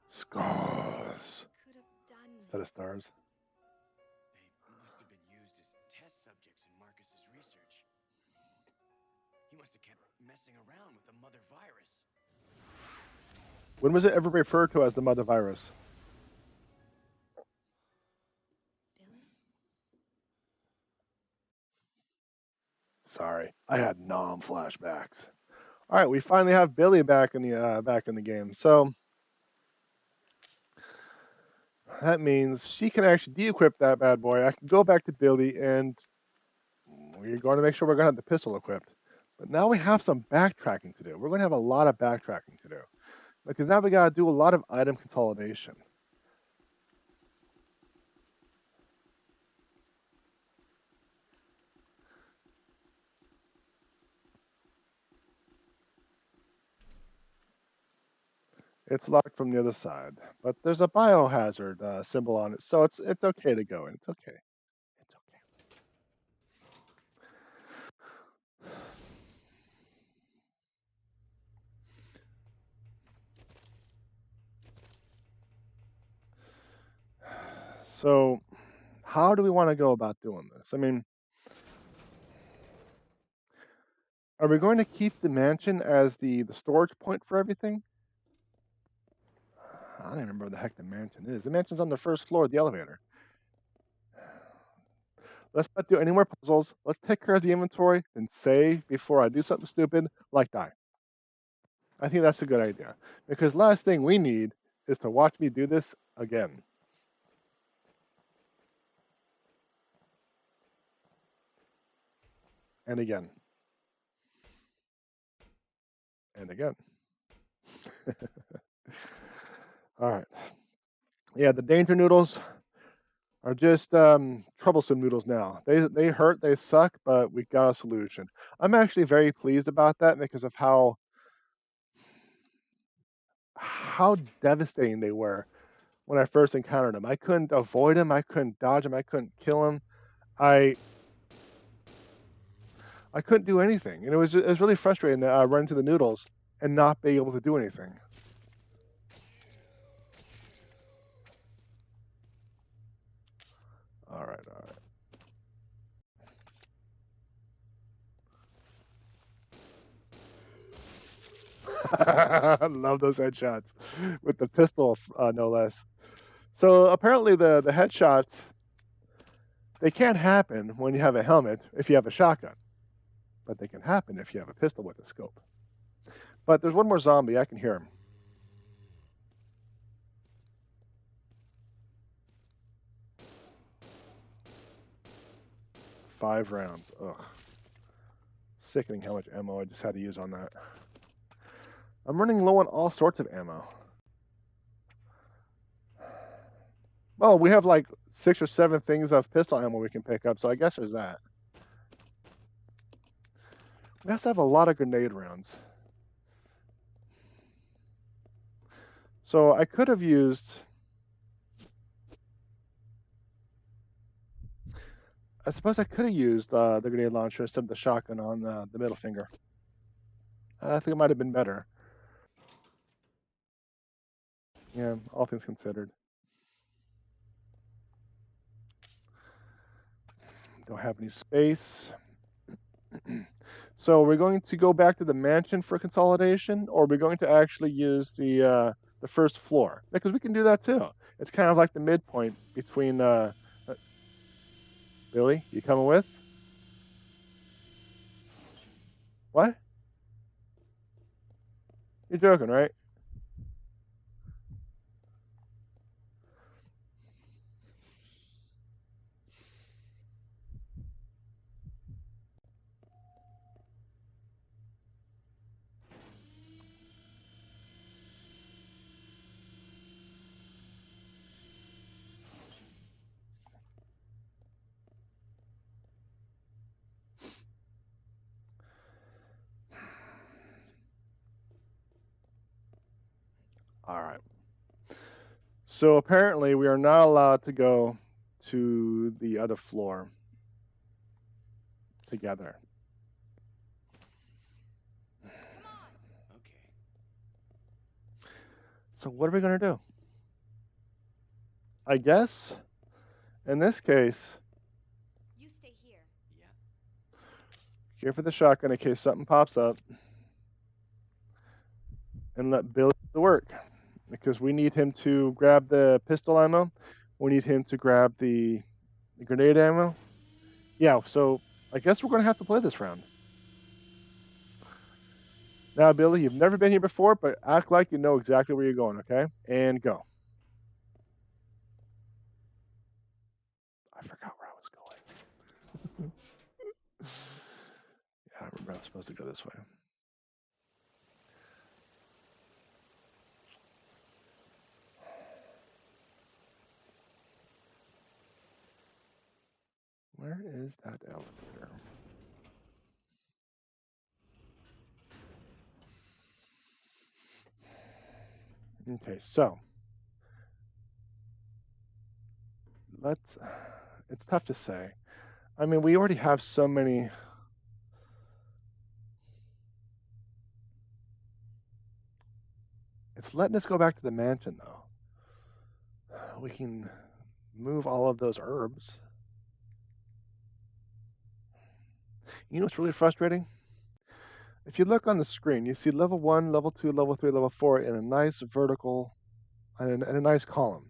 Scars. Could have done Instead of this. stars. They must have been used as test subjects in Marcus's research. He must have kept messing around with the mother virus. When was it ever referred to as the mother virus? Sorry, I had flashbacks. All right, we finally have Billy back in the game. So that means she can actually de-equip that bad boy. I can go back to Billy, and we're going to make sure we're going to have the pistol equipped. But now we have some backtracking to do. We're going to have a lot of backtracking to do because now we got to do a lot of item consolidation. It's locked from the other side, but there's a biohazard symbol on it, so it's okay to go in. It's okay. It's okay. So, how do we want to go about doing this? I mean, are we going to keep the mansion as the storage point for everything? I don't even remember where the heck the mansion is. The mansion's on the first floor of the elevator. Let's not do any more puzzles. Let's take care of the inventory and save before I do something stupid like die. I think that's a good idea because last thing we need is to watch me do this again. And again. And again. All right. Yeah, the danger noodles are just troublesome noodles now. They hurt, they suck, but we got a solution. I'm actually very pleased about that because of how devastating they were when I first encountered them. I couldn't avoid them, I couldn't dodge them, I couldn't kill them. I couldn't do anything, and it was really frustrating to run into the noodles and not be able to do anything. All right, all right. I love those headshots with the pistol, no less. So apparently the headshots, they can't happen when you have a helmet if you have a shotgun, but they can happen if you have a pistol with a scope. But there's one more zombie. I can hear him. 5 rounds. Ugh. Sickening how much ammo I just had to use on that. I'm running low on all sorts of ammo. Well, we have like 6 or 7 things of pistol ammo we can pick up, so I guess there's that. We also have a lot of grenade rounds. So I could have used... I suppose I could have used the grenade launcher instead of the shotgun on the middle finger. I think it might have been better. Yeah, all things considered. Don't have any space. So we're going to go back to the mansion for consolidation, or we're going to actually use the first floor? Because we can do that too. It's kind of like the midpoint between... Billy, you coming with? What? You're joking, right? All right. So apparently we are not allowed to go to the other floor together. Okay. So what are we going to do? I guess in this case, You stay here. Yeah. here for the shotgun in case something pops up, and let Billy do the work because we need him to grab the pistol ammo. We need him to grab the grenade ammo. Yeah, so I guess we're going to have to play this round. Now, Billy, you've never been here before, but act like you know exactly where you're going, okay? And go. I forgot where I was going. Yeah, I remember I was supposed to go this way. Where is that elevator? Okay, so let's. It's tough to say. I mean, we already have so many. It's letting us go back to the mansion, though. We can move all of those herbs. You know what's really frustrating? If you look on the screen, you see level 1, level 2, level 3, level 4 in a nice vertical, and a nice column.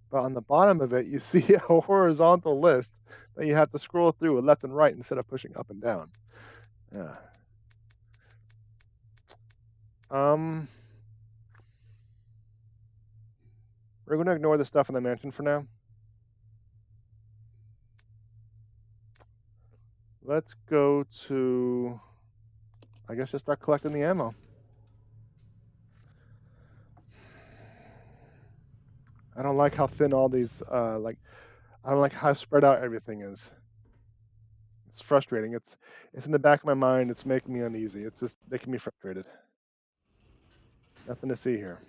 But on the bottom of it, you see a horizontal list that you have to scroll through left and right instead of pushing up and down. Yeah. We're going to ignore the stuff in the mansion for now. Let's go to, I guess, just start collecting the ammo. I don't like how thin all these, I don't like how spread out everything is. It's frustrating. It's in the back of my mind. It's making me uneasy. It's just making me frustrated. Nothing to see here.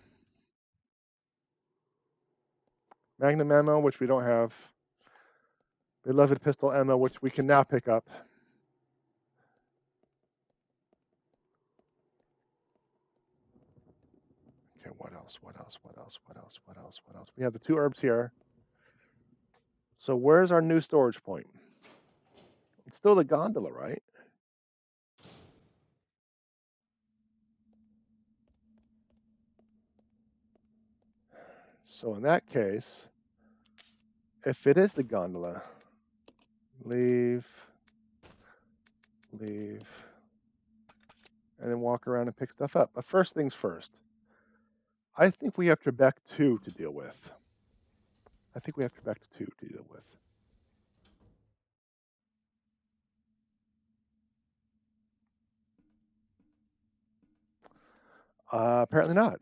Magnum ammo, which we don't have. Beloved pistol ammo, which we can now pick up. Okay, what else? What else? What else? What else? What else? What else? We have the 2 herbs here. So where's our new storage point? It's still the gondola, right? So in that case, if it is the gondola, leave, and then walk around and pick stuff up. But first things first, I think we have Trebek 2 to deal with. Apparently not.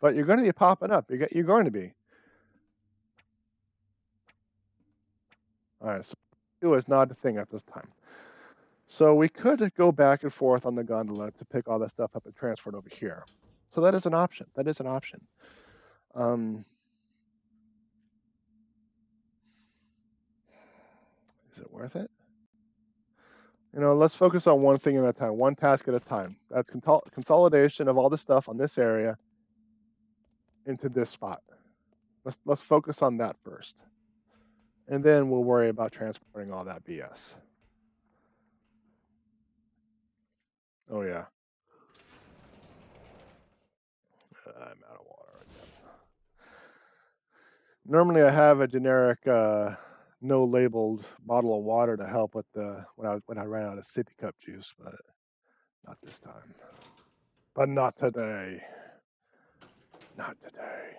But you're going to be popping up. You're going to be. All right, so 2 is not a thing at this time. So we could go back and forth on the gondola to pick all that stuff up and transfer it over here. So that is an option. Is it worth it? You know, let's focus on one thing at a time, one task at a time. That's consolidation of all the stuff on this area into this spot. Let's focus on that first. And then we'll worry about transporting all that BS. Oh yeah. I'm out of water again. Normally I have a generic no labeled bottle of water to help with the when I ran out of sippy cup juice, but not this time. But not today. Not today.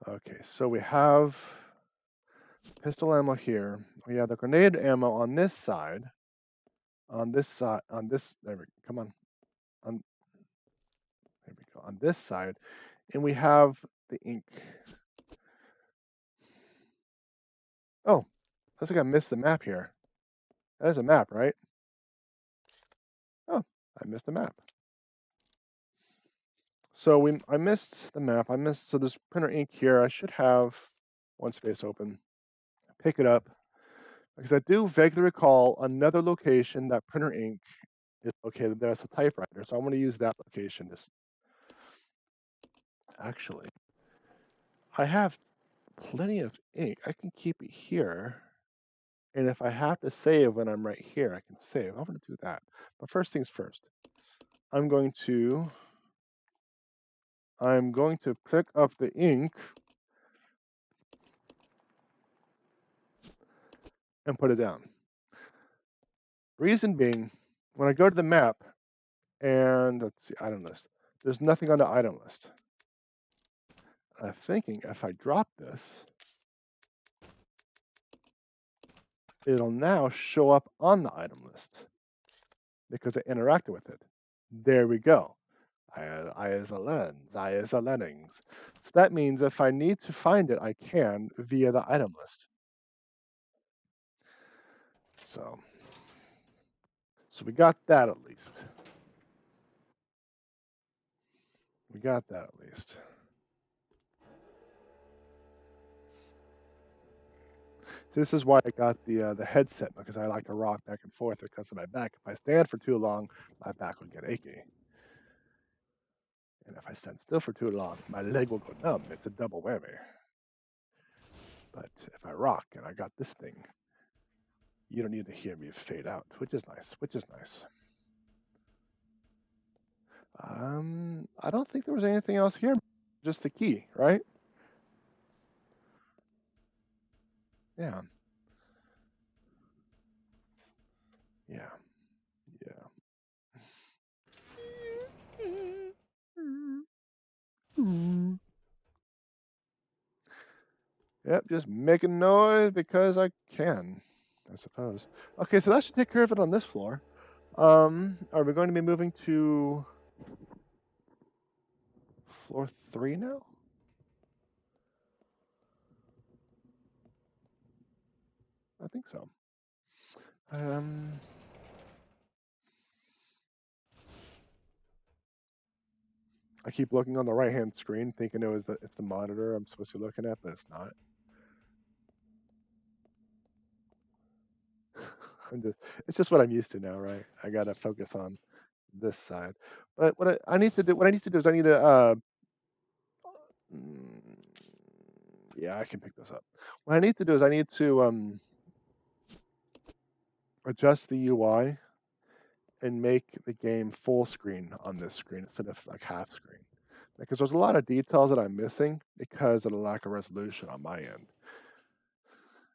Okay, so we have pistol ammo here. We have the grenade ammo on this side. There we come on. There we go. On this side. And we have the ink. Oh, looks like I missed the map here. That is a map, right? Oh, I missed the map. So I missed the map. So there's printer ink here. I should have one space open. Pick it up. Because I do vaguely recall another location that printer ink is located. There's a typewriter. So I'm going to use that location. Actually, I have plenty of ink. I can keep it here. And if I have to save when I'm right here, I can save. I'm going to do that. But first things first. I'm going to pick up the ink. and put it down. Reason being, when I go to the map and let's see, item list, there's nothing on the item list. I'm thinking if I drop this, it'll now show up on the item list because I interacted with it. There we go. I is a lens, I is a lennings. So that means if I need to find it, I can via the item list. So we got that at least. We got that at least. So this is why I got the headset, because I like to rock back and forth because of my back. If I stand for too long, my back will get achy. And if I stand still for too long, my leg will go numb. It's a double whammy. But if I rock and I got this thing, you don't need to hear me fade out, which is nice, which is nice. I don't think there was anything else here, just the key, right? Yeah. Yeah. Yeah. Yep, just making noise because I can, I suppose. Okay, so that should take care of it on this floor. Are we going to be moving to floor 3 now? I think so. I keep looking on the right-hand screen, thinking it's the monitor I'm supposed to be looking at, but it's not. It's just what I'm used to now, right? I gotta focus on this side. But what I need to do is I need to yeah, I can pick this up. What I need to do is I need to adjust the UI and make the game full screen on this screen instead of like half screen. Because there's a lot of details that I'm missing because of the lack of resolution on my end.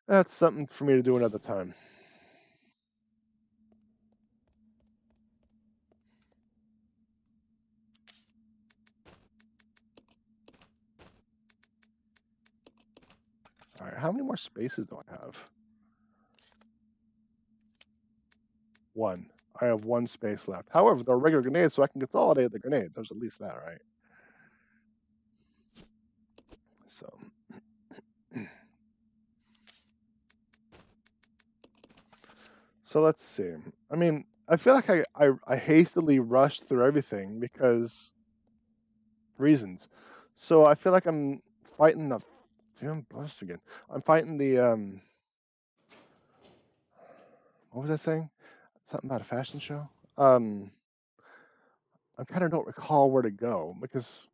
That's something for me to do another time. All right, how many more spaces do I have? 1. I have 1 space left. However, they're regular grenades, so I can consolidate the grenades. There's at least that, right? So, so let's see. I mean, I feel like I hastily rushed through everything because reasons. So I feel like I'm fighting the damn bus again. I'm fighting the what was I saying? Something about a fashion show. I kind of don't recall where to go because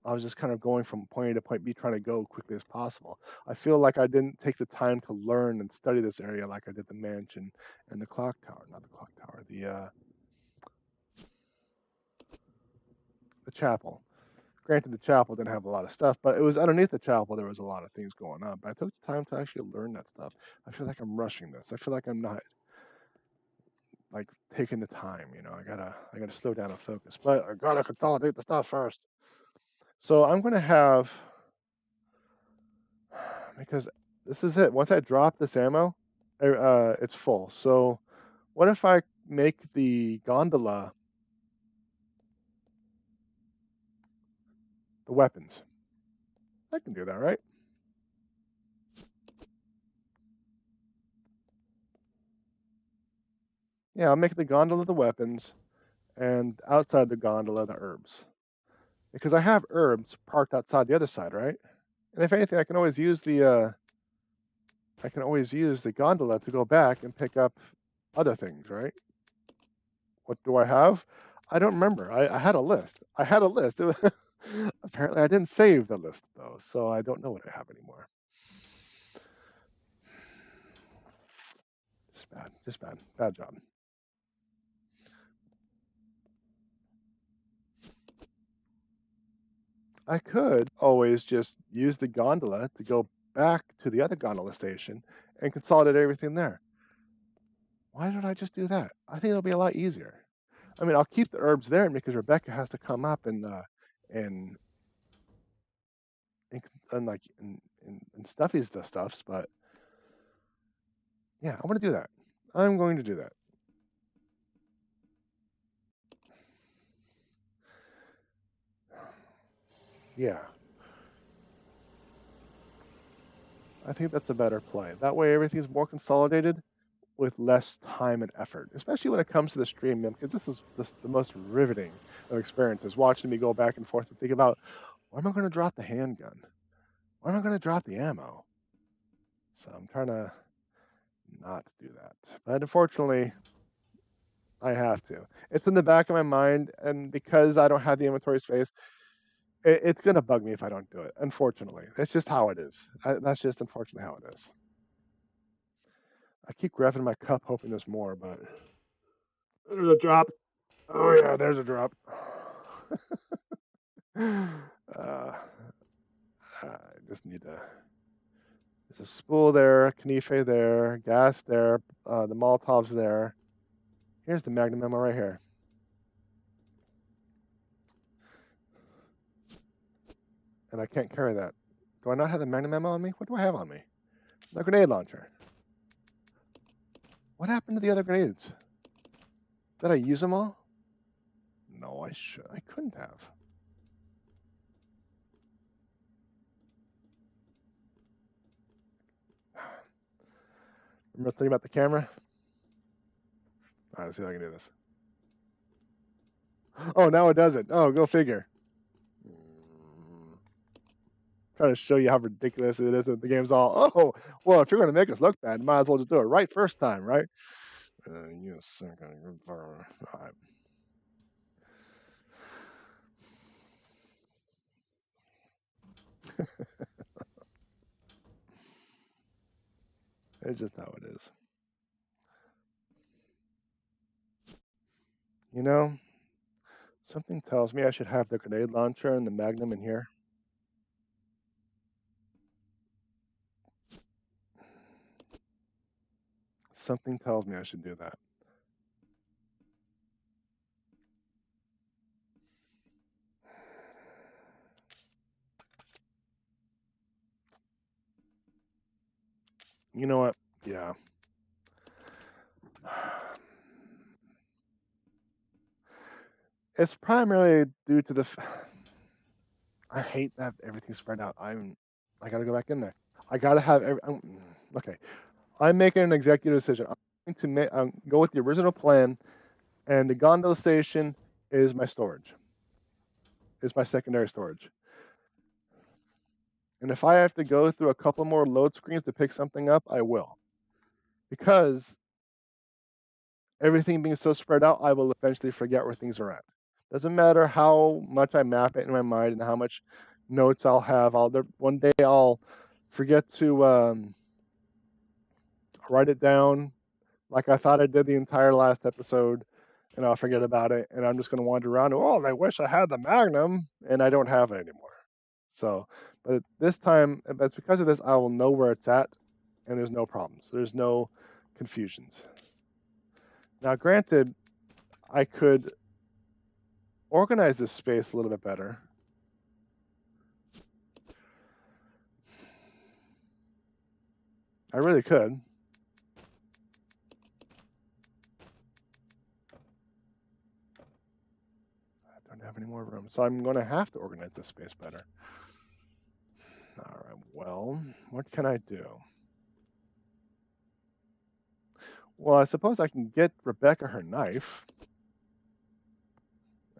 I was just kind of going from point A to point B, trying to go quickly as possible. I feel like I didn't take the time to learn and study this area like I did the mansion and the clock tower. Not the clock tower, the chapel. Granted, the chapel didn't have a lot of stuff, but it was underneath the chapel. There was a lot of things going on. But I took the time to actually learn that stuff. I feel like I'm rushing this. I feel like I'm not like taking the time. You know, I gotta slow down and focus. But I gotta consolidate the stuff first. So I'm gonna have because this is it. Once I drop this ammo, it's full. So what if I make the gondola the weapons? I can do that, right? Yeah, I'll make the gondola the weapons, and outside the gondola the herbs. Because I have herbs parked outside the other side, right? And if anything, I can always use the gondola to go back and pick up other things, right? What do I have? I don't remember. I had a list. I had a list. Apparently, I didn't save the list though, so I don't know what I have anymore. Just bad. Just bad. Bad job. I could always just use the gondola to go back to the other gondola station and consolidate everything there. Why don't I just do that? I think it'll be a lot easier. I mean, I'll keep the herbs there because Rebecca has to come up and and like and stuffy the stuffs, but yeah, I want to do that. I'm going to do that. Yeah. I think that's a better play. That way everything's more consolidated with less time and effort, especially when it comes to the stream, because this is the most riveting of experiences, watching me go back and forth and think about, where am I going to drop the handgun? Where am I going to drop the ammo? So I'm trying to not do that. But unfortunately, I have to. It's in the back of my mind, and because I don't have the inventory space, it's going to bug me if I don't do it. Unfortunately, that's just how it is. That's just unfortunately how it is. I keep grabbing my cup, hoping there's more, but there's a drop. Oh yeah, there's a drop. I just need to. There's a spool there, knife there, gas there, the Molotovs there. Here's the Magnum ammo right here. And I can't carry that. Do I not have the Magnum ammo on me? What do I have on me? The grenade launcher. What happened to the other grenades? Did I use them all? No, I couldn't have. Remember thinking about the camera? All right, let's see if I can do this. Oh, now it does it. Oh, go figure. Trying to show you how ridiculous it is that the game's all, oh, well, if you're going to make us look bad, might as well just do it right first time, right? You second. All right. It's just how it is. You know, something tells me I should have the grenade launcher and the Magnum in here. Something tells me I should do that. You know what? Yeah. It's primarily due to the. I hate that everything's spread out. I got to go back in there. I got to have okay. I'm making an executive decision. I'm going to go with the original plan, and the gondola station is my storage. Is my secondary storage. And if I have to go through a couple more load screens to pick something up, I will. Because everything being so spread out, I will eventually forget where things are at. Doesn't matter how much I map it in my mind and how much notes I'll have. One day I'll forget to write it down like I thought I did the entire last episode, and I'll forget about it, and I'm just going to wander around. Oh, I wish I had the Magnum, and I don't have it anymore. So, but this time, it's because of this, I will know where it's at, and there's no problems. There's no confusions. Now, granted, I could organize this space a little bit better. I really could. I don't have any more room, so I'm going to have to organize this space better. All right, well, what can I do? Well, I suppose I can get Rebecca her knife,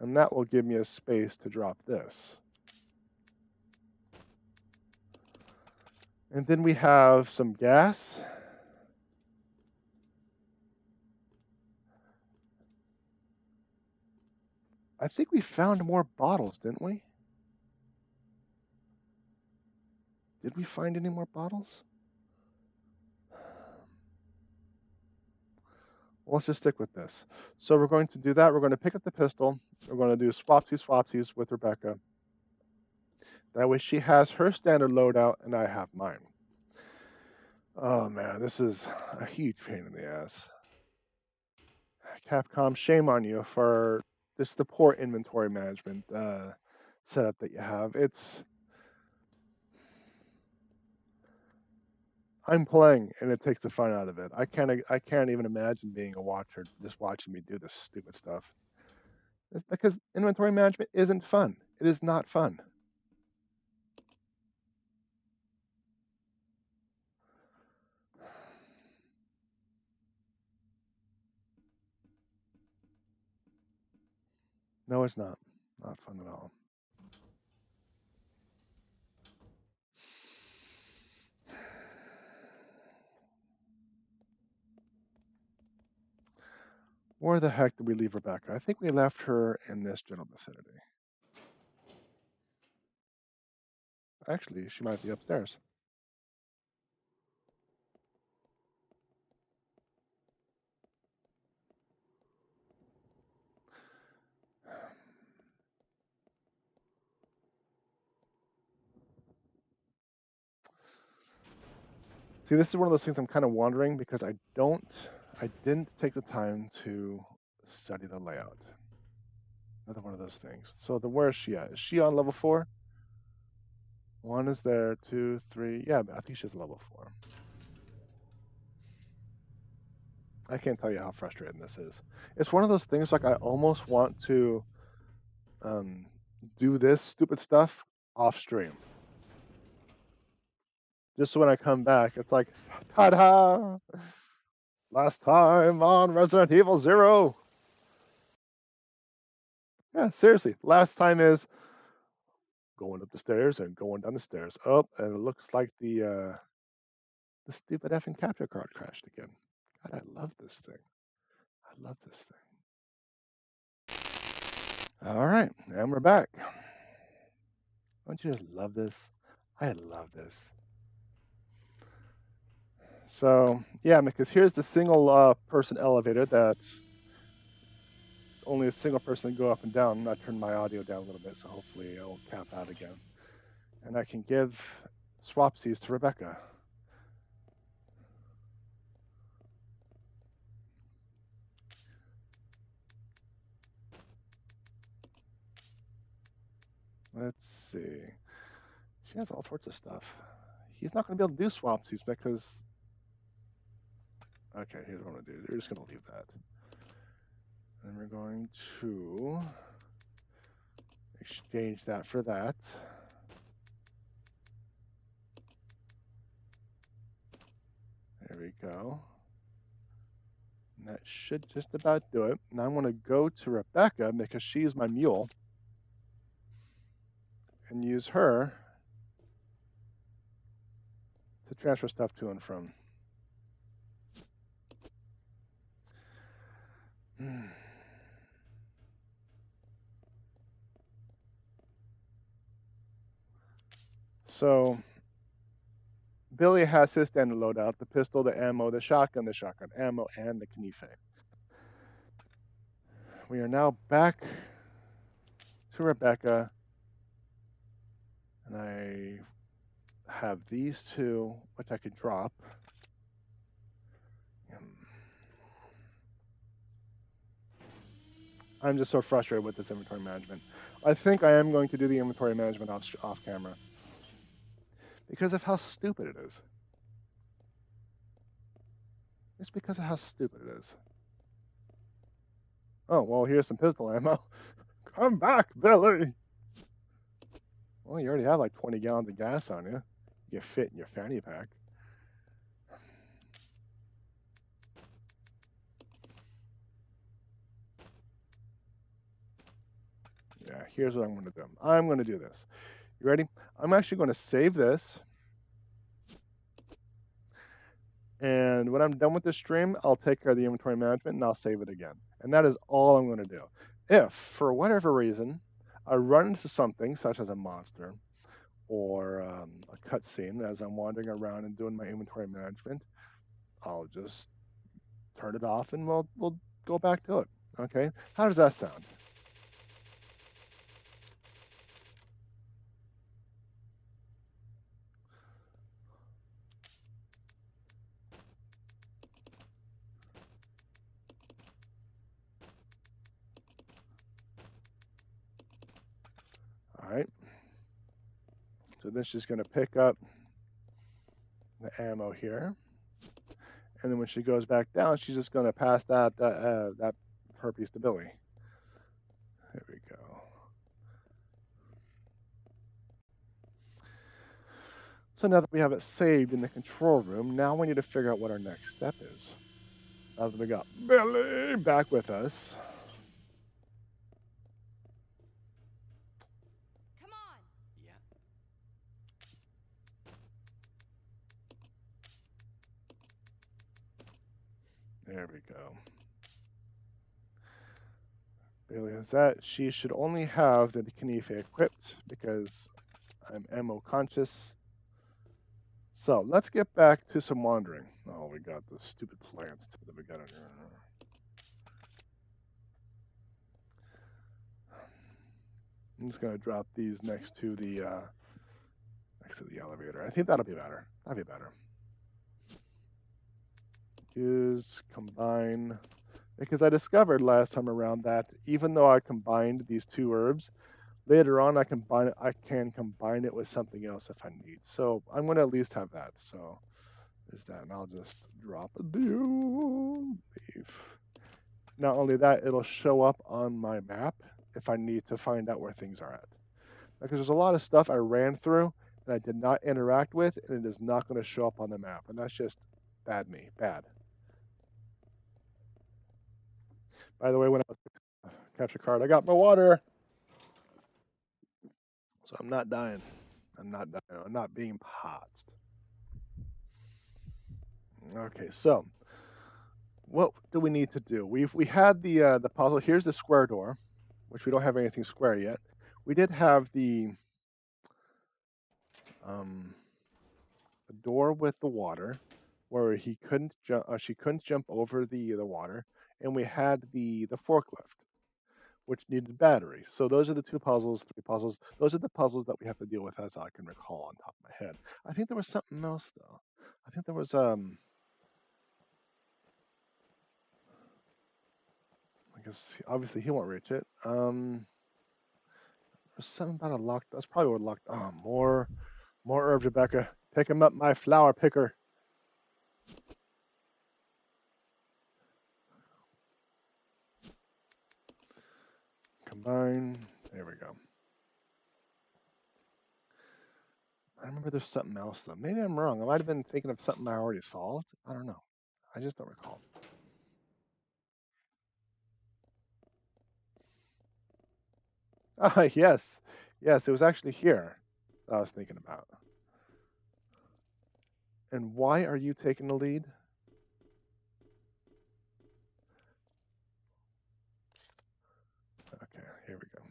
and that will give me a space to drop this. And then we have some gas. I think we found more bottles, didn't we? Did we find any more bottles? Well, let's just stick with this. So we're going to do that. We're going to pick up the pistol. We're going to do swapsies with Rebecca. That way she has her standard loadout and I have mine. Oh man, this is a huge pain in the ass. Capcom, shame on you for just the poor inventory management setup that you have. I'm playing and it takes the fun out of it. I can't even imagine being a watcher just watching me do this stupid stuff. It's because inventory management isn't fun. It is not fun. No, it's not. Not fun at all. Where the heck did we leave Rebecca? I think we left her in this general vicinity. Actually, she might be upstairs. See, this is one of those things I'm kind of wondering because I didn't take the time to study the layout. Another one of those things. So where is she at? Is she on level 4? One is there, 2, 3. Yeah, I think she's level 4. I can't tell you how frustrating this is. It's one of those things like I almost want to do this stupid stuff off stream. Just so when I come back, it's like, ta-da! Last time on Resident Evil 0. Yeah, seriously. Last time is going up the stairs and going down the stairs. Oh, and it looks like the stupid effing capture card crashed again. God, I love this thing. I love this thing. All right, and we're back. Don't you just love this? I love this. So, yeah, because here's the single person elevator that only a single person can go up and down. I turned my audio down a little bit, so hopefully it won't cap out again. And I can give swapsies to Rebecca. Let's see. She has all sorts of stuff. He's not going to be able to do swapsies because... Okay, here's what I'm going to do. We're just going to leave that. And we're going to exchange that for that. There we go. And that should just about do it. Now I'm going to go to Rebecca because she's my mule and use her to transfer stuff to and from. So Billy has his standard loadout, the pistol, the ammo, the shotgun ammo, and the knife. We are now back to Rebecca, and I have these two, which I could drop. I'm just so frustrated with this inventory management. I think I am going to do the inventory management off camera because of how stupid it is. It's because of how stupid it is. Oh, well, here's some pistol ammo. Come back, Billy! Well, you already have like 20 gallons of gas on you. You fit in your fanny pack. Yeah, here's what I'm going to do. I'm going to do this. You ready? I'm actually going to save this. And when I'm done with this stream, I'll take care of the inventory management and I'll save it again. And that is all I'm going to do. If, for whatever reason, I run into something such as a monster or a cutscene as I'm wandering around and doing my inventory management, I'll just turn it off and we'll go back to it. Okay? How does that sound? So then she's going to pick up the ammo here. And then when she goes back down, she's just going to pass that her piece to Billy. There we go. So now that we have it saved in the control room, now we need to figure out what our next step is. Now that we got Billy back with us. Come on. Yeah. There we go. Billy has that. She should only have the Knife equipped because I'm ammo conscious. So let's get back to some wandering. Oh, we got the stupid plants that we got in here. I'm just gonna drop these next to the elevator. I think that'll be better. That'll be better. Use combine, because I discovered last time around that even though I combined these two herbs, later on I can combine it with something else if I need. So I'm going to at least have that. So there's that, and I'll just drop a deal. Leave. Not only that, it'll show up on my map if I need to find out where things are at. Because there's a lot of stuff I ran through and I did not interact with, and it is not going to show up on the map, and that's just bad. By the way, when I was capture card, I got my water. So I'm not dying. I'm not being paused. Okay, so what do we need to do? We had the puzzle. Here's the square door, which we don't have anything square yet. We did have the door with the water, where he couldn't jump. She couldn't jump over the water, and we had the forklift, which needed batteries. So those are the three puzzles. Those are the puzzles that we have to deal with, as I can recall on top of my head. I think there was something else though. I think there was I guess obviously he won't reach it. There's something about a locked. That's probably what locked. Oh, more herbs, Rebecca. Pick them up, my flower picker. Combine. There we go. I remember there's something else though. Maybe I'm wrong. I might have been thinking of something I already solved. I don't know. I just don't recall. Ah, yes. Yes, it was actually here that I was thinking about. And why are you taking the lead? Okay, here we go.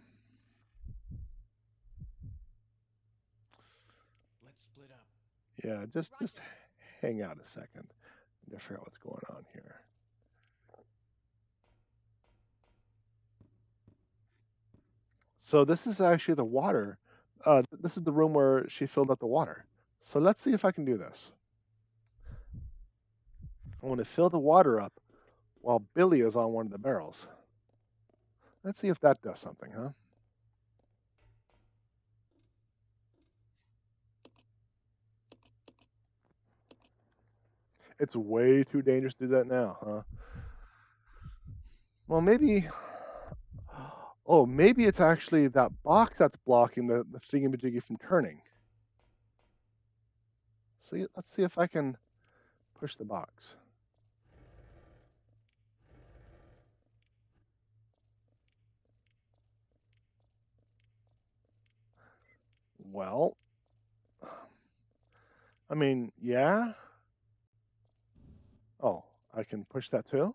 Let's split up. Yeah, just hang out a second to figure out what's going on here. So this is actually the water. This is the room where she filled up the water. So let's see if I can do this. I want to fill the water up while Billy is on one of the barrels. Let's see if that does something, huh? It's way too dangerous to do that now, huh? Well, maybe. Oh, maybe it's actually that box that's blocking the thingamajiggy from turning. See, let's see if I can push the box. Well, I mean, yeah. Oh, I can push that too?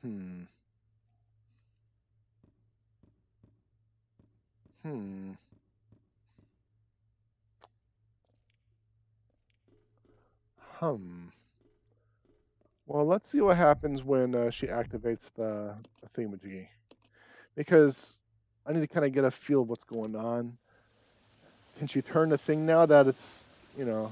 Hmm. Hmm. Well, let's see what happens when she activates the thingamajiggy. Because I need to kind of get a feel of what's going on. Can she turn the thing now that it's, you know...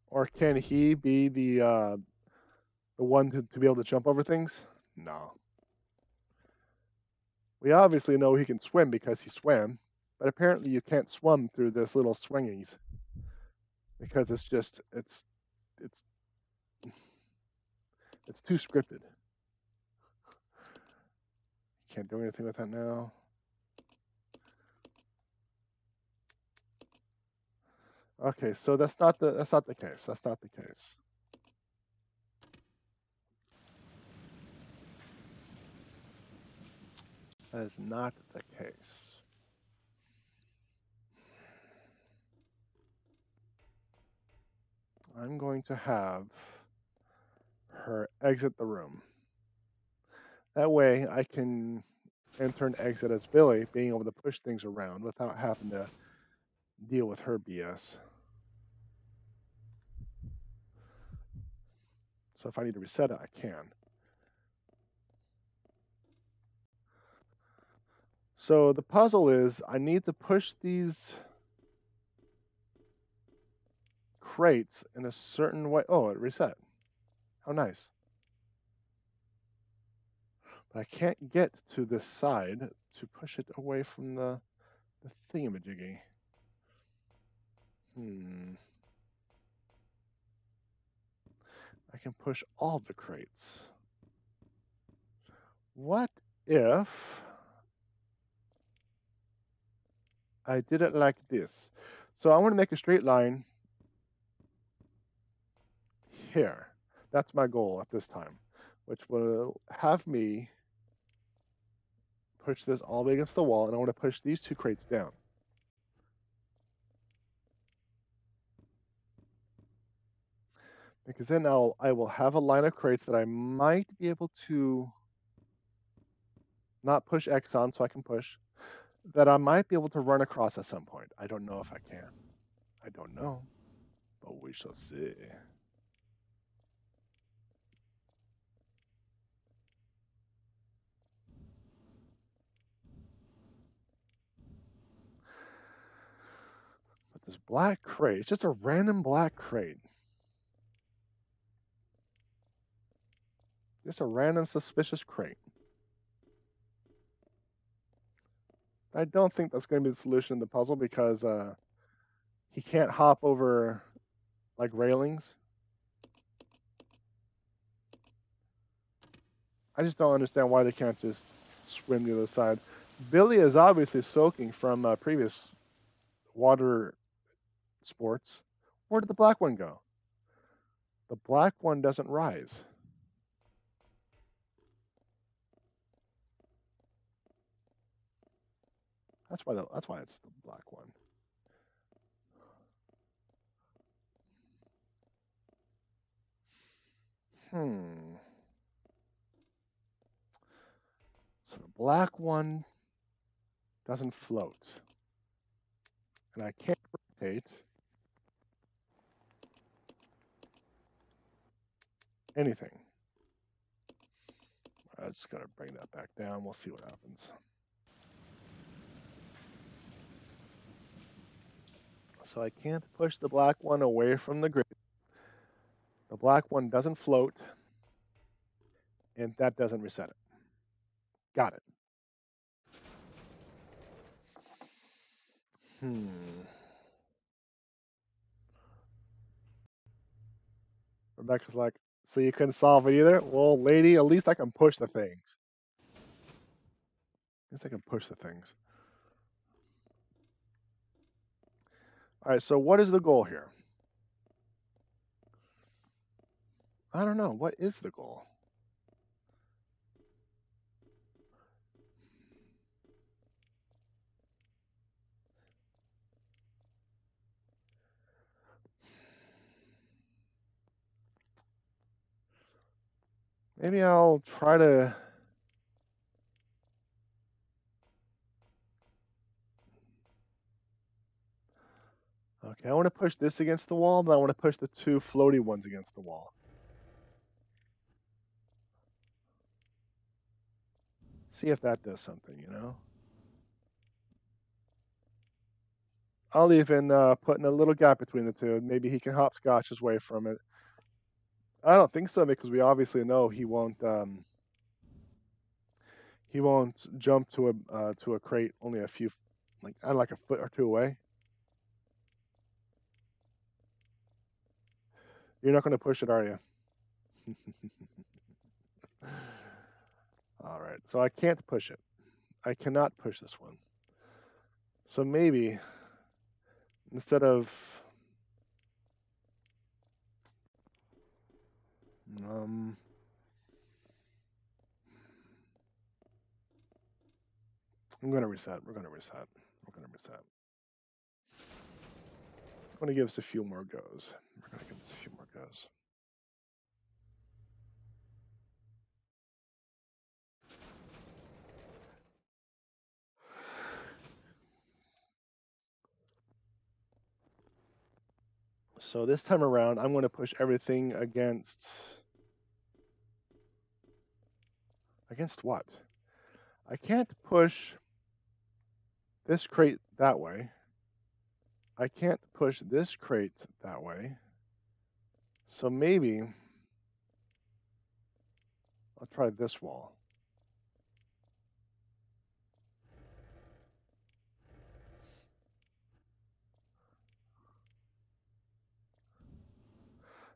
Or can he be the one to be able to jump over things? No. We obviously know he can swim because he swam, but apparently you can't swim through this little swingings because it's it's too scripted. Can't do anything with that now. Okay, so that's not the case. That's not the case. That is not the case. I'm going to have her exit the room. That way I can enter and exit as Billy, being able to push things around without having to deal with her BS. So if I need to reset it, I can. So the puzzle is I need to push these crates in a certain way. Oh, it reset. How nice. But I can't get to this side to push it away from the thingamajiggy. I can push all the crates. What if I did it like this? So I want to make a straight line here. That's my goal at this time, which will have me push this all the way against the wall, and I want to push these two crates down. Because then I will have a line of crates that I might be able to not push X on, so I can push, that I might be able to run across at some point. I don't know if I can. I don't know, but we shall see. But this black crate, it's just a random black crate. Just a random suspicious crate. I don't think that's going to be the solution to the puzzle because he can't hop over like railings. I just don't understand why they can't just swim to the other side. Billy is obviously soaking from previous water sports. Where did the black one go? The black one doesn't rise. That's why it's the black one. So the black one doesn't float. And I can't rotate anything. I just gotta bring that back down. We'll see what happens. So I can't push the black one away from the grid. The black one doesn't float, and that doesn't reset it. Got it. Rebecca's like, so you couldn't solve it either? Well, lady, at least I can push the things. At least I can push the things. All right, so what is the goal here? I don't know. What is the goal? Maybe I'll try to... Okay, I want to push this against the wall, but I want to push the two floaty ones against the wall. See if that does something, you know? I'll even put in a little gap between the two. Maybe he can hopscotch his way from it. I don't think so because we obviously know he won't jump to a crate only a few, like a foot or two away. You're not going to push it, are you? All right, so I can't push it. I cannot push this one. So maybe instead of I'm going to reset. We're going to reset. We're going to reset. I'm going to give us a few more goes. We're going to give us a few more goes. So this time around, I'm going to push everything against what? I can't push this crate that way. I can't push this crate that way. So maybe I'll try this wall.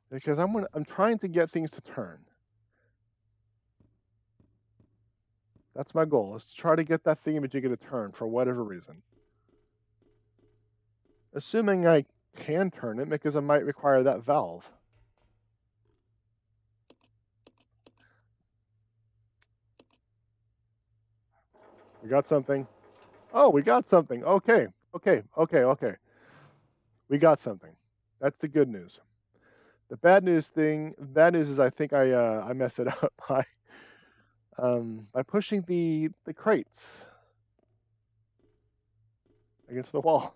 Because I'm trying to get things to turn. That's my goal, is to try to get that thingamajiggy to turn for whatever reason. Assuming I can turn it, because I might require that valve. We got something. Oh, we got something. Okay. We got something. That's the good news. The bad news is I think I messed it up by pushing the crates against the wall.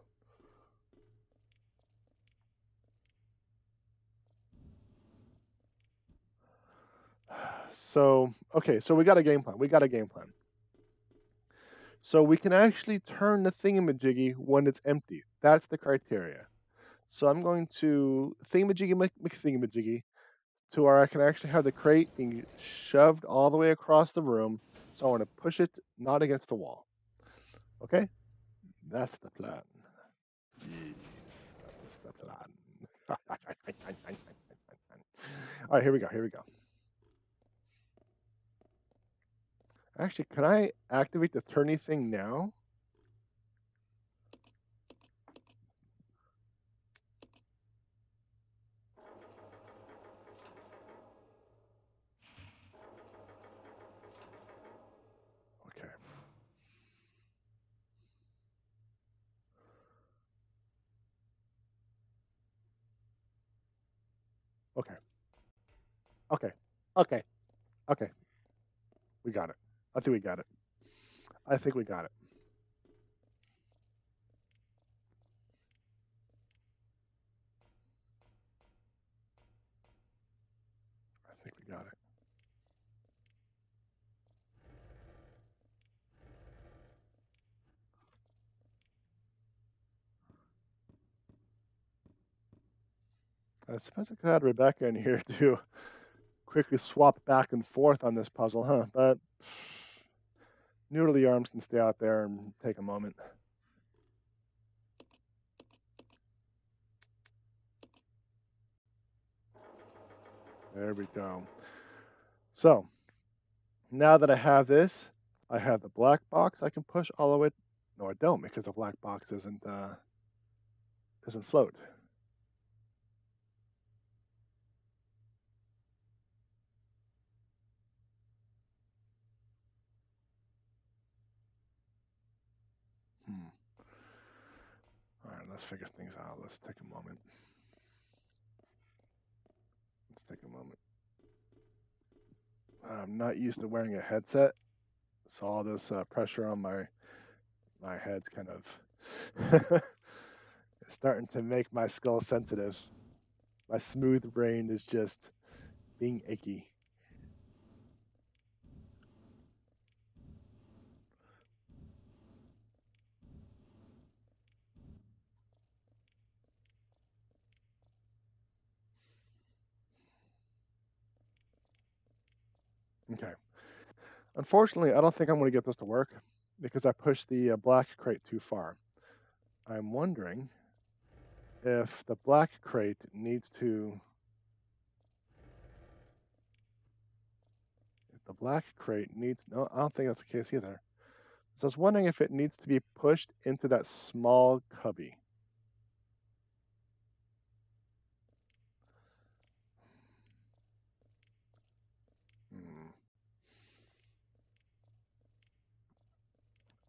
So, okay, so we got a game plan. So we can actually turn the thingamajiggy when it's empty. That's the criteria. So I'm going to thingamajiggy to where I can actually have the crate being shoved all the way across the room. So I want to push it not against the wall. Okay? That's the plan. Yes, that's the plan. All right, here we go. Actually, can I activate the turny thing now? Okay. Okay. Okay. Okay. Okay. We got it. I think we got it. I think we got it. I think we got it. I suppose I could add Rebecca in here to quickly swap back and forth on this puzzle, huh? But noodly arms can stay out there and take a moment. There we go. So now that I have this, I have the black box. I can push all the way. No, I don't, because the black box doesn't float. All right, let's figure things out. Let's take a moment. I'm not used to wearing a headset, so all this pressure on my head's kind of it's starting to make my skull sensitive. My smooth brain is just being achy. Okay. Unfortunately, I don't think I'm going to get this to work because I pushed the black crate too far. I'm wondering if the black crate needs to. If the black crate needs. No, I don't think that's the case either. So I was wondering if it needs to be pushed into that small cubby. Hmm.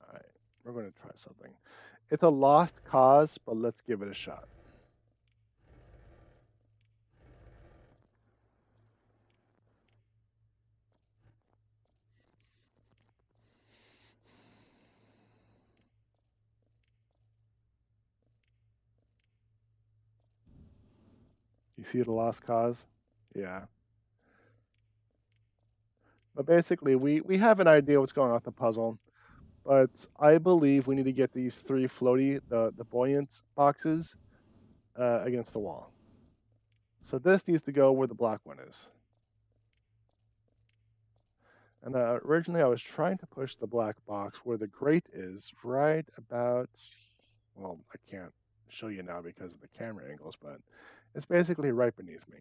All right, we're going to try something. It's a lost cause, but let's give it a shot. You see it a lost cause? Yeah. But basically, we have an idea what's going on with the puzzle. But I believe we need to get these three floaty, the buoyant boxes, against the wall. So this needs to go where the black one is. And originally I was trying to push the black box where the grate is, right about, well, I can't show you now because of the camera angles, but it's basically right beneath me.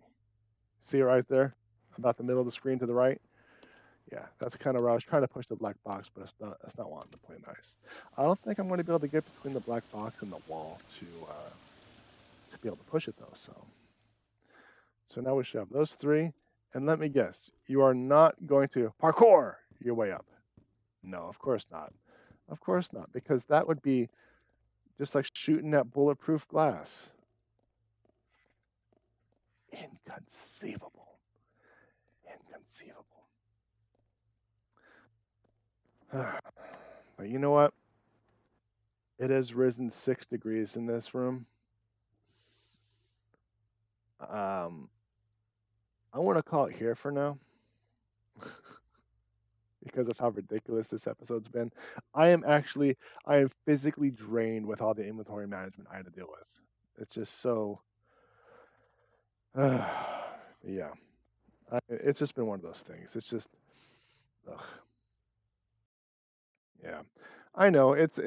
See it right there? About the middle of the screen to the right? Yeah, that's kind of where I was trying to push the black box, but it's not wanting to play nice. I don't think I'm going to be able to get between the black box and the wall to be able to push it though. So now we should have those three. And let me guess, you are not going to parkour your way up. No, of course not. Of course not, because that would be just like shooting at bulletproof glass. Inconceivable. Inconceivable. But you know what? It has risen 6 degrees in this room. Um, I want to call it here for now because of how ridiculous this episode's been. I am physically drained with all the inventory management I had to deal with. It's just so, yeah. It's just been one of those things. It's just, ugh, yeah. I know it's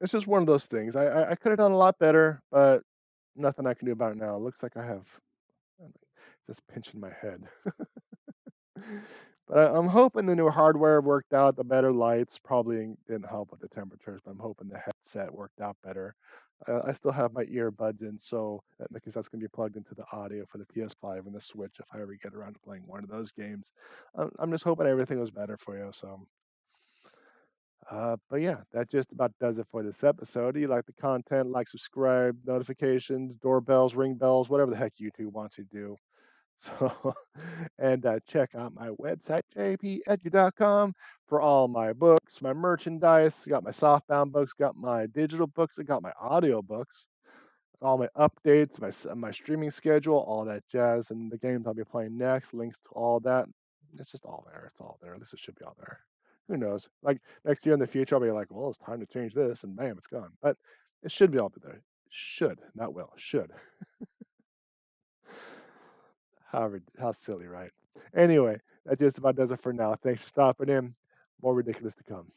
just one of those things. I could have done a lot better, but nothing I can do about it now. It looks like I have just pinching my head. But I'm hoping the new hardware worked out. The better lights probably didn't help with the temperatures, but I'm hoping the headset worked out better. I still have my earbuds in, so because that's going to be plugged into the audio for the PS5 and the Switch if I ever get around to playing one of those games. I'm just hoping everything was better for you. So, but yeah, that just about does it for this episode. If you like the content, like, subscribe, notifications, doorbells, ring bells, whatever the heck YouTube wants you to do. So, and check out my website, JPEdgar.com, for all my books, my merchandise. Got my softbound books, got my digital books, I got my audio books, all my updates, my streaming schedule, all that jazz, and the games I'll be playing next. Links to all that. It's just all there. It's all there. At least it should be all there. Who knows? Like next year in the future, I'll be like, well, it's time to change this, and bam, it's gone. But it should be all there. Should, not will. Should. How silly, right? Anyway, that just about does it for now. Thanks for stopping in. More ridiculous to come.